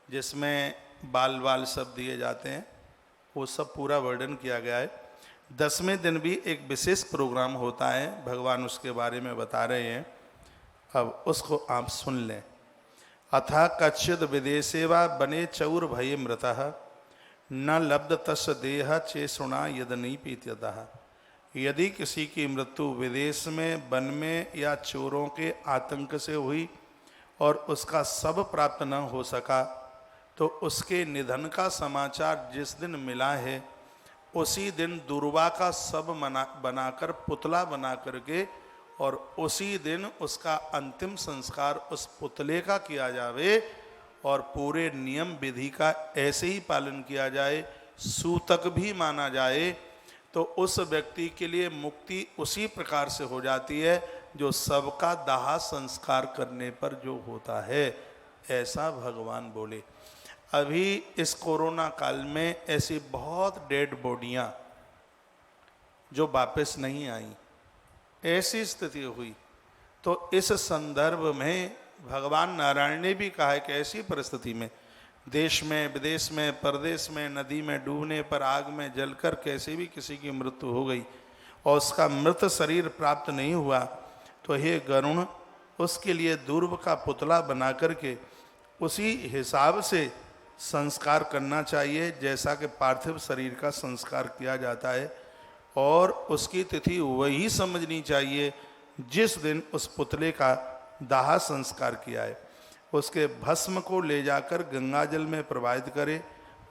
S1: जिसमें बाल बाल सब दिए जाते हैं, वो सब पूरा वर्णन किया गया है। 10वें दिन भी एक विशेष प्रोग्राम होता है, भगवान उसके बारे में बता रहे हैं। अब उसको आप सुन लें। अथा कच्चिद विदेशे वा बने चौर भये मृतः न लब्ध तस् देह चेषुणा यदनीपीत्यतः। यदि किसी की मृत्यु विदेश में, वन में या चोरों के आतंक से हुई और उसका शव प्राप्त न हो सका, तो उसके निधन का समाचार जिस दिन मिला है उसी दिन दुर्वा का शव बनाकर पुतला बना करके और उसी दिन उसका अंतिम संस्कार उस पुतले का किया जावे और पूरे नियम विधि का ऐसे ही पालन किया जाए, सूतक भी माना जाए, तो उस व्यक्ति के लिए मुक्ति उसी प्रकार से हो जाती है जो सबका दाह संस्कार करने पर जो होता है। ऐसा भगवान बोले। अभी इस कोरोना काल में ऐसी बहुत डेड बॉडियां जो वापस नहीं आई, ऐसी स्थिति हुई। तो इस संदर्भ में भगवान नारायण ने भी कहा है कि ऐसी परिस्थिति में देश में, विदेश में, परदेश में, नदी में डूबने पर, आग में जलकर कैसे भी किसी की मृत्यु हो गई और उसका मृत शरीर प्राप्त नहीं हुआ, तो हे गरुण, उसके लिए दूर्व का पुतला बना करके उसी हिसाब से संस्कार करना चाहिए जैसा कि पार्थिव शरीर का संस्कार किया जाता है। और उसकी तिथि वही समझनी चाहिए जिस दिन उस पुतले का दाह संस्कार किया है। उसके भस्म को ले जाकर गंगा जल में प्रवाहित करे,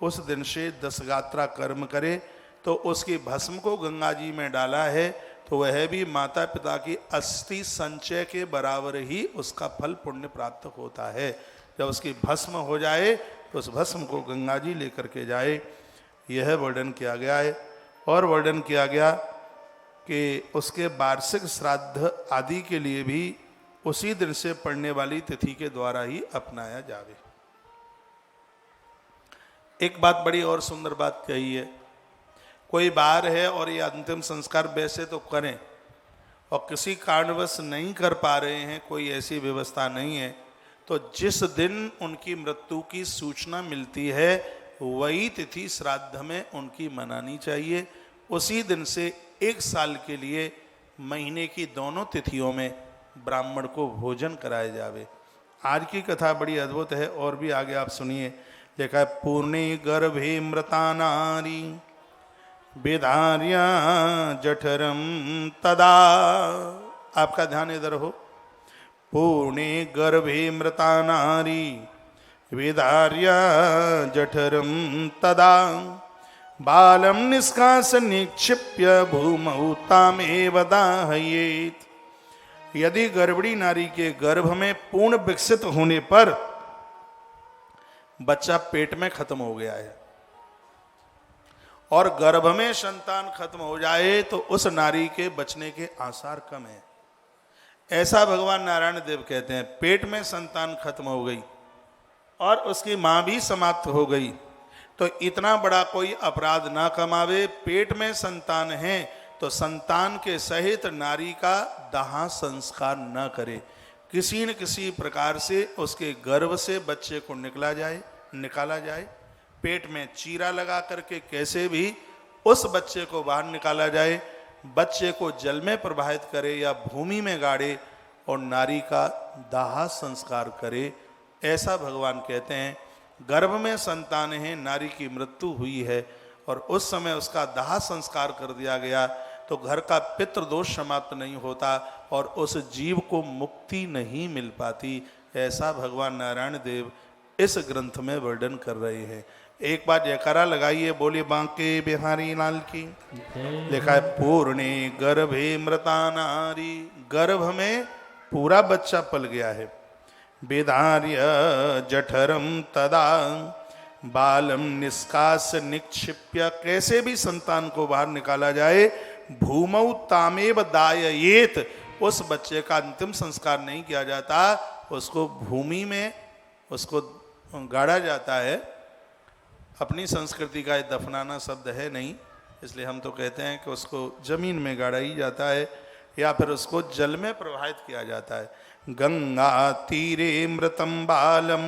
S1: उस दिन से दशगात्रा कर्म करे, तो उसकी भस्म को गंगा जी में डाला है तो वह भी माता पिता की अस्थि संचय के बराबर ही उसका फल पुण्य प्राप्त होता है। जब उसकी भस्म हो जाए तो उस भस्म को गंगा जी लेकर के जाए, यह वर्णन किया गया है। और वर्णन किया गया कि उसके वार्षिक श्राद्ध आदि के लिए भी उसी दिन से पड़ने वाली तिथि के द्वारा ही अपनाया जावे। एक बात बड़ी और सुंदर बात कही है, कोई बाहर है और ये अंतिम संस्कार वैसे तो करें और किसी कारणवश नहीं कर पा रहे हैं, कोई ऐसी व्यवस्था नहीं है, तो जिस दिन उनकी मृत्यु की सूचना मिलती है वही तिथि श्राद्ध में उनकी मनानी चाहिए। उसी दिन से 1 साल के लिए महीने की दोनों तिथियों में ब्राह्मण को भोजन कराए जावे। आज की कथा बड़ी अद्भुत है और भी आगे आप सुनिए। लिखा है, पूर्णे गर्भे मृता नारी विधार्या जठरम तदा। आपका ध्यान इधर हो। पूर्णे गर्भे मृता नारी विधार्या जठरम तदा बालम निष्कास निक्षिप्य भूमौ तामेव दाहयेत्। यदि गर्भिणी नारी के गर्भ में पूर्ण विकसित होने पर बच्चा पेट में खत्म हो गया है और गर्भ में संतान खत्म हो जाए तो उस नारी के बचने के आसार कम है, ऐसा भगवान नारायण देव कहते हैं। पेट में संतान खत्म हो गई और उसकी मां भी समाप्त हो गई तो इतना बड़ा कोई अपराध ना कमावे। पेट में संतान है तो संतान के सहित नारी का दाह संस्कार न करे, किसी न किसी प्रकार से उसके गर्भ से बच्चे को निकाला जाए। पेट में चीरा लगा करके कैसे भी उस बच्चे को बाहर निकाला जाए, बच्चे को जल में प्रवाहित करे या भूमि में गाड़े और नारी का दाह संस्कार करे, ऐसा भगवान कहते हैं। गर्भ में संतान है, नारी की मृत्यु हुई है और उस समय उसका दाह संस्कार कर दिया गया तो घर का पितृदोष समाप्त नहीं होता और उस जीव को मुक्ति नहीं मिल पाती, ऐसा भगवान नारायण देव इस ग्रंथ में वर्णन कर रहे हैं। एक बार जयकारा लगाइए, बोले बांके बिहारी लाल की। लिखा है पूर्णे गर्भे मृता नारी, गर्भ में पूरा बच्चा पल गया है। विधार्य जठरम तदा बालम निष्कास निक्षिप्य, कैसे भी संतान को बाहर निकाला जाए। भूमौ तामेव दाययेत, उस बच्चे का अंतिम संस्कार नहीं किया जाता, उसको भूमि में उसको गाड़ा जाता है। अपनी संस्कृति का ये दफनाना शब्द है नहीं, इसलिए हम तो कहते हैं कि उसको जमीन में गाड़ा ही जाता है या फिर उसको जल में प्रवाहित किया जाता है। गंगा तीरे मृतम बालम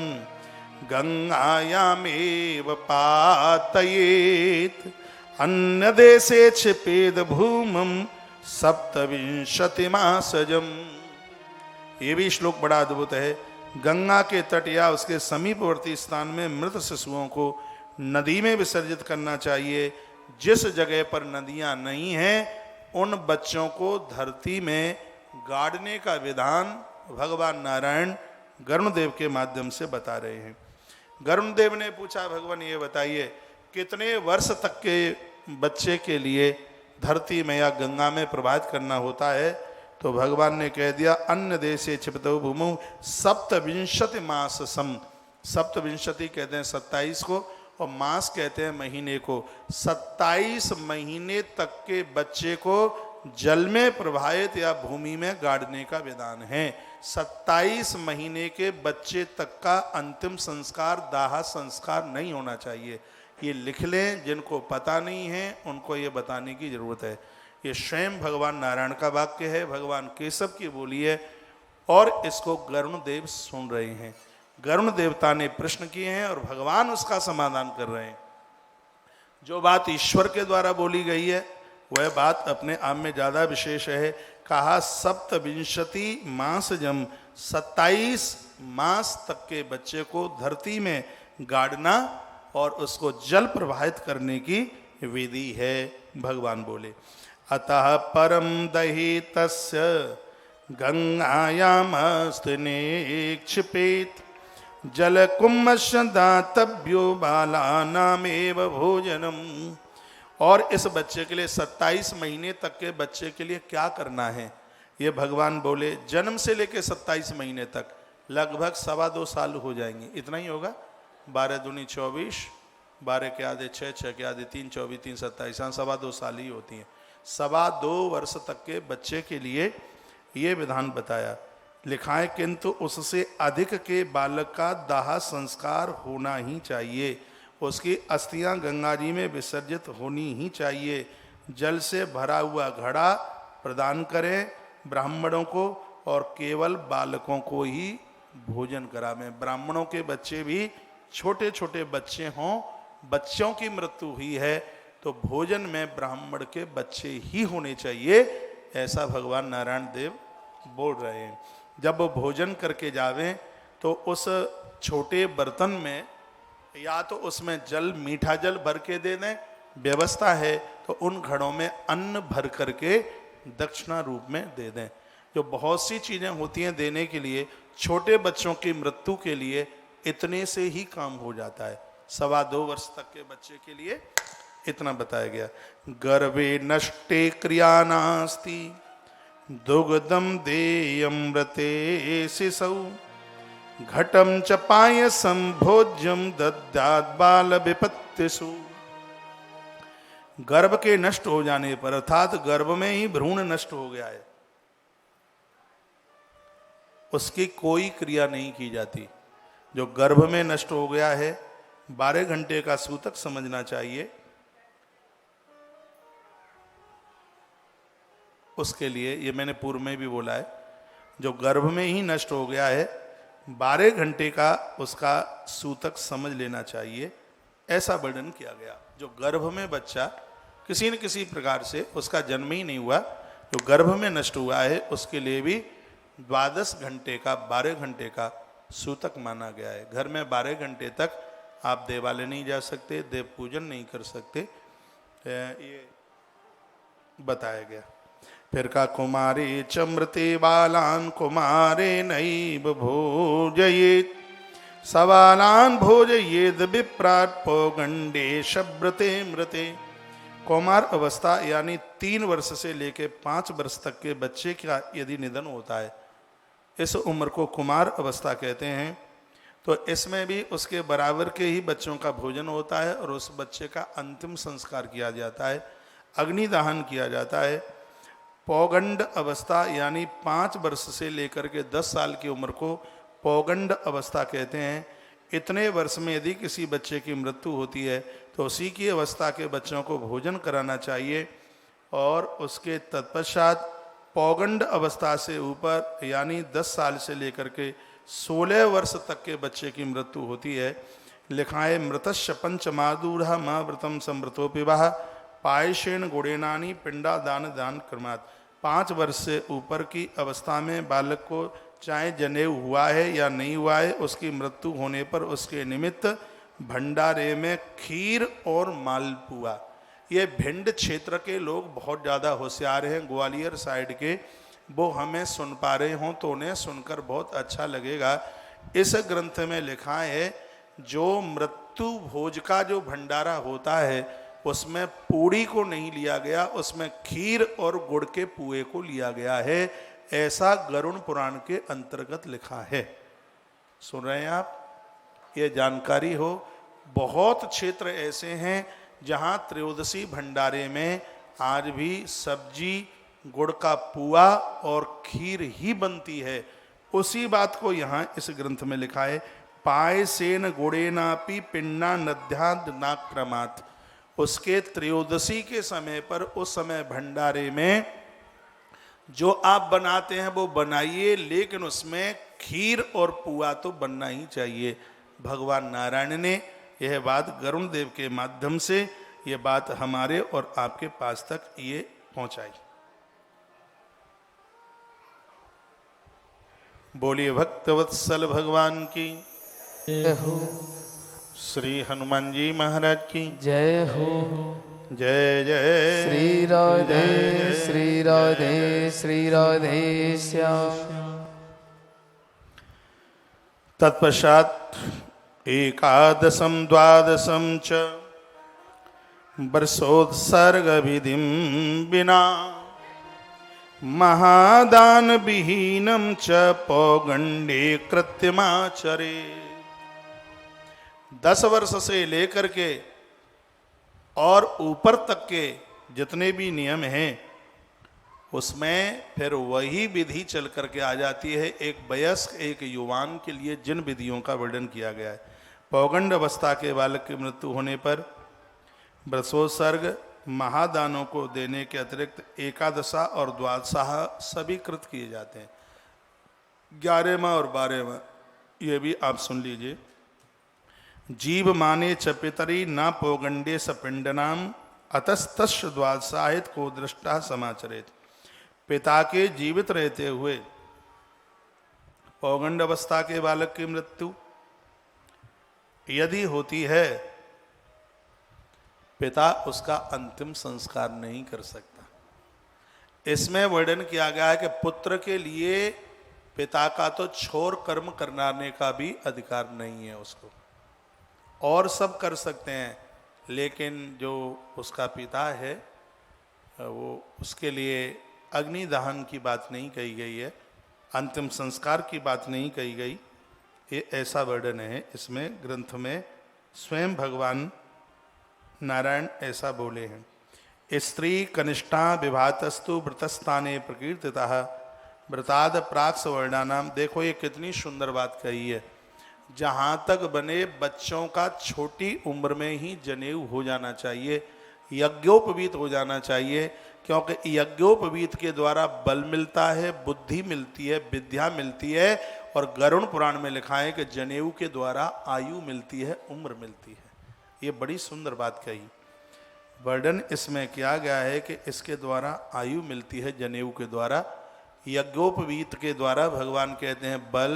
S1: गंगायामेव पातयेत अन्य देशे क्षिपेद भूमम सप्तविंशतिमासजम। ये भी श्लोक बड़ा अद्भुत है। गंगा के तट या उसके समीपवर्ती स्थान में मृत शिशुओं को नदी में विसर्जित करना चाहिए। जिस जगह पर नदियां नहीं हैं उन बच्चों को धरती में गाड़ने का विधान भगवान नारायण गरुणदेव के माध्यम से बता रहे हैं। गरुणदेव ने पूछा, भगवान ये बताइए कितने वर्ष तक के बच्चे के लिए धरती में या गंगा में प्रवाहित करना होता है? तो भगवान ने कह दिया अन्य देशे क्षिपतो भूमौ सप्तविंशति मास सम। सप्तविंशति कहते हैं 27 को और मास कहते हैं महीने को। 27 महीने तक के बच्चे को जल में प्रवाहित या भूमि में गाड़ने का विधान है। 27 महीने के बच्चे तक का अंतिम संस्कार दाह संस्कार नहीं होना चाहिए। ये लिख लें, जिनको पता नहीं है उनको ये बताने की जरूरत है। ये स्वयं भगवान नारायण का वाक्य है, भगवान केशव की बोली है और इसको गरुण देव सुन रहे हैं। गरुण देवता ने प्रश्न किए हैं और भगवान उसका समाधान कर रहे हैं। जो बात ईश्वर के द्वारा बोली गई है वह बात अपने आप में ज्यादा विशेष है। कहा सप्तविंशति मास जम, 27 मास तक के बच्चे को धरती में गाड़ना और उसको जल प्रवाहित करने की विधि है। भगवान बोले अतः परम दहितस्य गंगायामस्तिने क्षिपेत जल कुम्भस्य दातव्यो बालानामेव भोजनम। और इस बच्चे के लिए 27 महीने तक के बच्चे के लिए क्या करना है ये भगवान बोले। जन्म से लेकर 27 महीने तक लगभग 2.25 साल हो जाएंगे, इतना ही होगा। 12 दूनी 24, 12 के आधे 6, 6 के आधे 3, 24, 3, 27, हाँ 2.25 साल ही होती हैं। 2.25 वर्ष तक के बच्चे के लिए ये विधान बताया। लिखा है किंतु उससे अधिक के बालक का दाह संस्कार होना ही चाहिए। उसकी अस्थियां गंगा जी में विसर्जित होनी ही चाहिए। जल से भरा हुआ घड़ा प्रदान करें ब्राह्मणों को और केवल बालकों को ही भोजन करावें। ब्राह्मणों के बच्चे भी छोटे छोटे बच्चे हों, बच्चों की मृत्यु हुई है तो भोजन में ब्राह्मण के बच्चे ही होने चाहिए, ऐसा भगवान नारायण देव बोल रहे हैं। जब वो भोजन करके जावें तो उस छोटे बर्तन में या तो उसमें जल मीठा जल भर के दे दें, व्यवस्था है, तो उन घड़ों में अन्न भर करके दक्षिणा रूप में दे दें। जो बहुत सी चीज़ें होती हैं देने के लिए, छोटे बच्चों की मृत्यु के लिए इतने से ही काम हो जाता है। 2.25 वर्ष तक के बच्चे के लिए इतना बताया गया। गर्भे नष्टे क्रिया नास्ति दुग्धम देयमृते शिशौ घटम च पायसम भोज्यम दद्यात् बाल विपत्तिषु। गर्भ के नष्ट हो जाने पर, अर्थात गर्भ में ही भ्रूण नष्ट हो गया है, उसकी कोई क्रिया नहीं की जाती। जो गर्भ में नष्ट हो गया है 12 घंटे का सूतक समझना चाहिए। उसके लिए, ये मैंने पूर्व में भी बोला है, जो गर्भ में ही नष्ट हो गया है 12 घंटे का उसका सूतक समझ लेना चाहिए, ऐसा वर्णन किया गया। जो गर्भ में बच्चा किसी न किसी प्रकार से उसका जन्म ही नहीं हुआ, जो गर्भ में नष्ट हुआ है, उसके लिए भी 12 घंटे का 12 घंटे का सूतक माना गया है। घर में 12 घंटे तक आप देवालय नहीं जा सकते, देव पूजन नहीं कर सकते, ये बताया गया। फिर का कुमारे चमृते बालान कुमारे नैव भोजयेत सबालान भोजयेद विप्राट पौगंडे शब्रते मृते। कौमार अवस्था यानी 3 वर्ष से लेकर 5 वर्ष तक के बच्चे का यदि निधन होता है, इस उम्र को कुमार अवस्था कहते हैं, तो इसमें भी उसके बराबर के ही बच्चों का भोजन होता है और उस बच्चे का अंतिम संस्कार किया जाता है, अग्निदाहन किया जाता है। पौगंड अवस्था यानी 5 वर्ष से लेकर के 10 साल की उम्र को पौगंड अवस्था कहते हैं। इतने वर्ष में यदि किसी बच्चे की मृत्यु होती है तो उसी की अवस्था के बच्चों को भोजन कराना चाहिए। और उसके तत्पश्चात पौगंड अवस्था से ऊपर यानी 10 साल से लेकर के 16 वर्ष तक के बच्चे की मृत्यु होती है। लिखाए मृतस्य पंचमादूढ़ माँ व्रतम समृतोपिवाह पायशेन गुणेनानी पिंडा दान दान क्रमात्। 5 वर्ष से ऊपर की अवस्था में बालक को चाहे जनेऊ हुआ है या नहीं हुआ है, उसकी मृत्यु होने पर उसके निमित्त भंडारे में खीर और मालपुआ। ये भिंड क्षेत्र के लोग बहुत ज़्यादा होशियार हैं, ग्वालियर साइड के, वो हमें सुन पा रहे हों तो उन्हें सुनकर बहुत अच्छा लगेगा। इस ग्रंथ में लिखा है जो मृत्यु भोज का जो भंडारा होता है उसमें पूड़ी को नहीं लिया गया, उसमें खीर और गुड़ के पुए को लिया गया है, ऐसा गरुड़ पुराण के अंतर्गत लिखा है। सुन रहे हैं आप? ये जानकारी हो। बहुत क्षेत्र ऐसे हैं जहाँ त्रयोदशी भंडारे में आज भी सब्जी, गुड़ का पुआ और खीर ही बनती है। उसी बात को यहाँ इस ग्रंथ में लिखा है, पायसेन गुड़ेनापि पिन्ना नद्याद नाक्रमात्। उसके त्रयोदशी के समय पर उस समय भंडारे में जो आप बनाते हैं वो बनाइए, लेकिन उसमें खीर और पुआ तो बनना ही चाहिए। भगवान नारायण ने यह बात गरुड़ देव के माध्यम से यह बात हमारे और आपके पास तक ये पहुंचाई। बोलिए भक्तवत्सल भगवान की
S2: जय हो,
S1: श्री हनुमान जी महाराज की
S2: जय हो।
S1: जय जय
S2: श्री राधे श्री राधे श्री राधे श्याम।
S1: तत्पश्चात एकादशम द्वादशम च वर्षोत्सर्ग विधिम बिना महादान विहीनम च पौगंडे कृत्यमाचरे। 10 वर्ष से लेकर के और ऊपर तक के जितने भी नियम हैं उसमें फिर वही विधि चल करके आ जाती है। एक वयस्क एक युवान के लिए जिन विधियों का वर्णन किया गया है, पौगंड अवस्था के बालक की मृत्यु होने पर वर्षोत्सर्ग महादानों को देने के अतिरिक्त एकादशा और द्वादशा सभी कृत किए जाते हैं। 11वां और 12वां ये भी आप सुन लीजिए। जीव माने च पितरी न पौगंडे सपिंडनाम अतस्तस्य द्वादशाहित को दृष्टा समाचरित। पिता के जीवित रहते हुए पौगंड अवस्था के बालक की मृत्यु यदि होती है, पिता उसका अंतिम संस्कार नहीं कर सकता। इसमें वर्णन किया गया है कि पुत्र के लिए पिता का तो छोर कर्म कराने का भी अधिकार नहीं है उसको, और सब कर सकते हैं, लेकिन जो उसका पिता है वो उसके लिए अग्नि दहन की बात नहीं कही गई है, अंतिम संस्कार की बात नहीं कही गई। ये ऐसा वर्णन है इसमें ग्रंथ में। स्वयं भगवान नारायण ऐसा बोले हैं। स्त्री कनिष्ठा विभातस्तु व्रतस्थाने प्रकीर्तितः व्रताद प्राक्ष वर्णानाम। देखो ये कितनी सुंदर बात कही है। जहाँ तक बने बच्चों का छोटी उम्र में ही जनेऊ हो जाना चाहिए, यज्ञोपवीत हो जाना चाहिए, क्योंकि यज्ञोपवीत के द्वारा बल मिलता है, बुद्धि मिलती है, विद्या मिलती है, और गरुड़ पुराण में लिखा है कि जनेऊ के द्वारा आयु मिलती है, उम्र मिलती है। ये बड़ी सुंदर बात कही। वर्णन इसमें किया गया है कि इसके द्वारा आयु मिलती है, जनेऊ के द्वारा। यज्ञोपवीत के द्वारा भगवान कहते हैं बल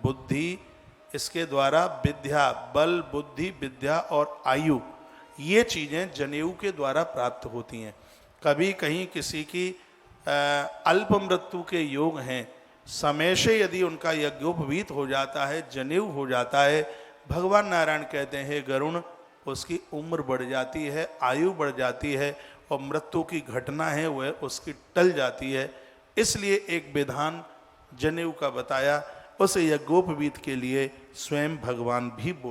S1: बुद्धि, इसके द्वारा विद्या, बल बुद्धि विद्या और आयु, ये चीज़ें जनेऊ के द्वारा प्राप्त होती हैं। कभी कहीं किसी की अल्प मृत्यु के योग हैं, समय से यदि उनका यज्ञोपवीत हो जाता है, जनेऊ हो जाता है, भगवान नारायण कहते हैं गरुण उसकी उम्र बढ़ जाती है, आयु बढ़ जाती है, और मृत्यु की घटना है वह उसकी टल जाती है। इसलिए एक विधान जनेऊ का बताया, उस यज्ञोपवीत के लिए स्वयं भगवान भी बोले।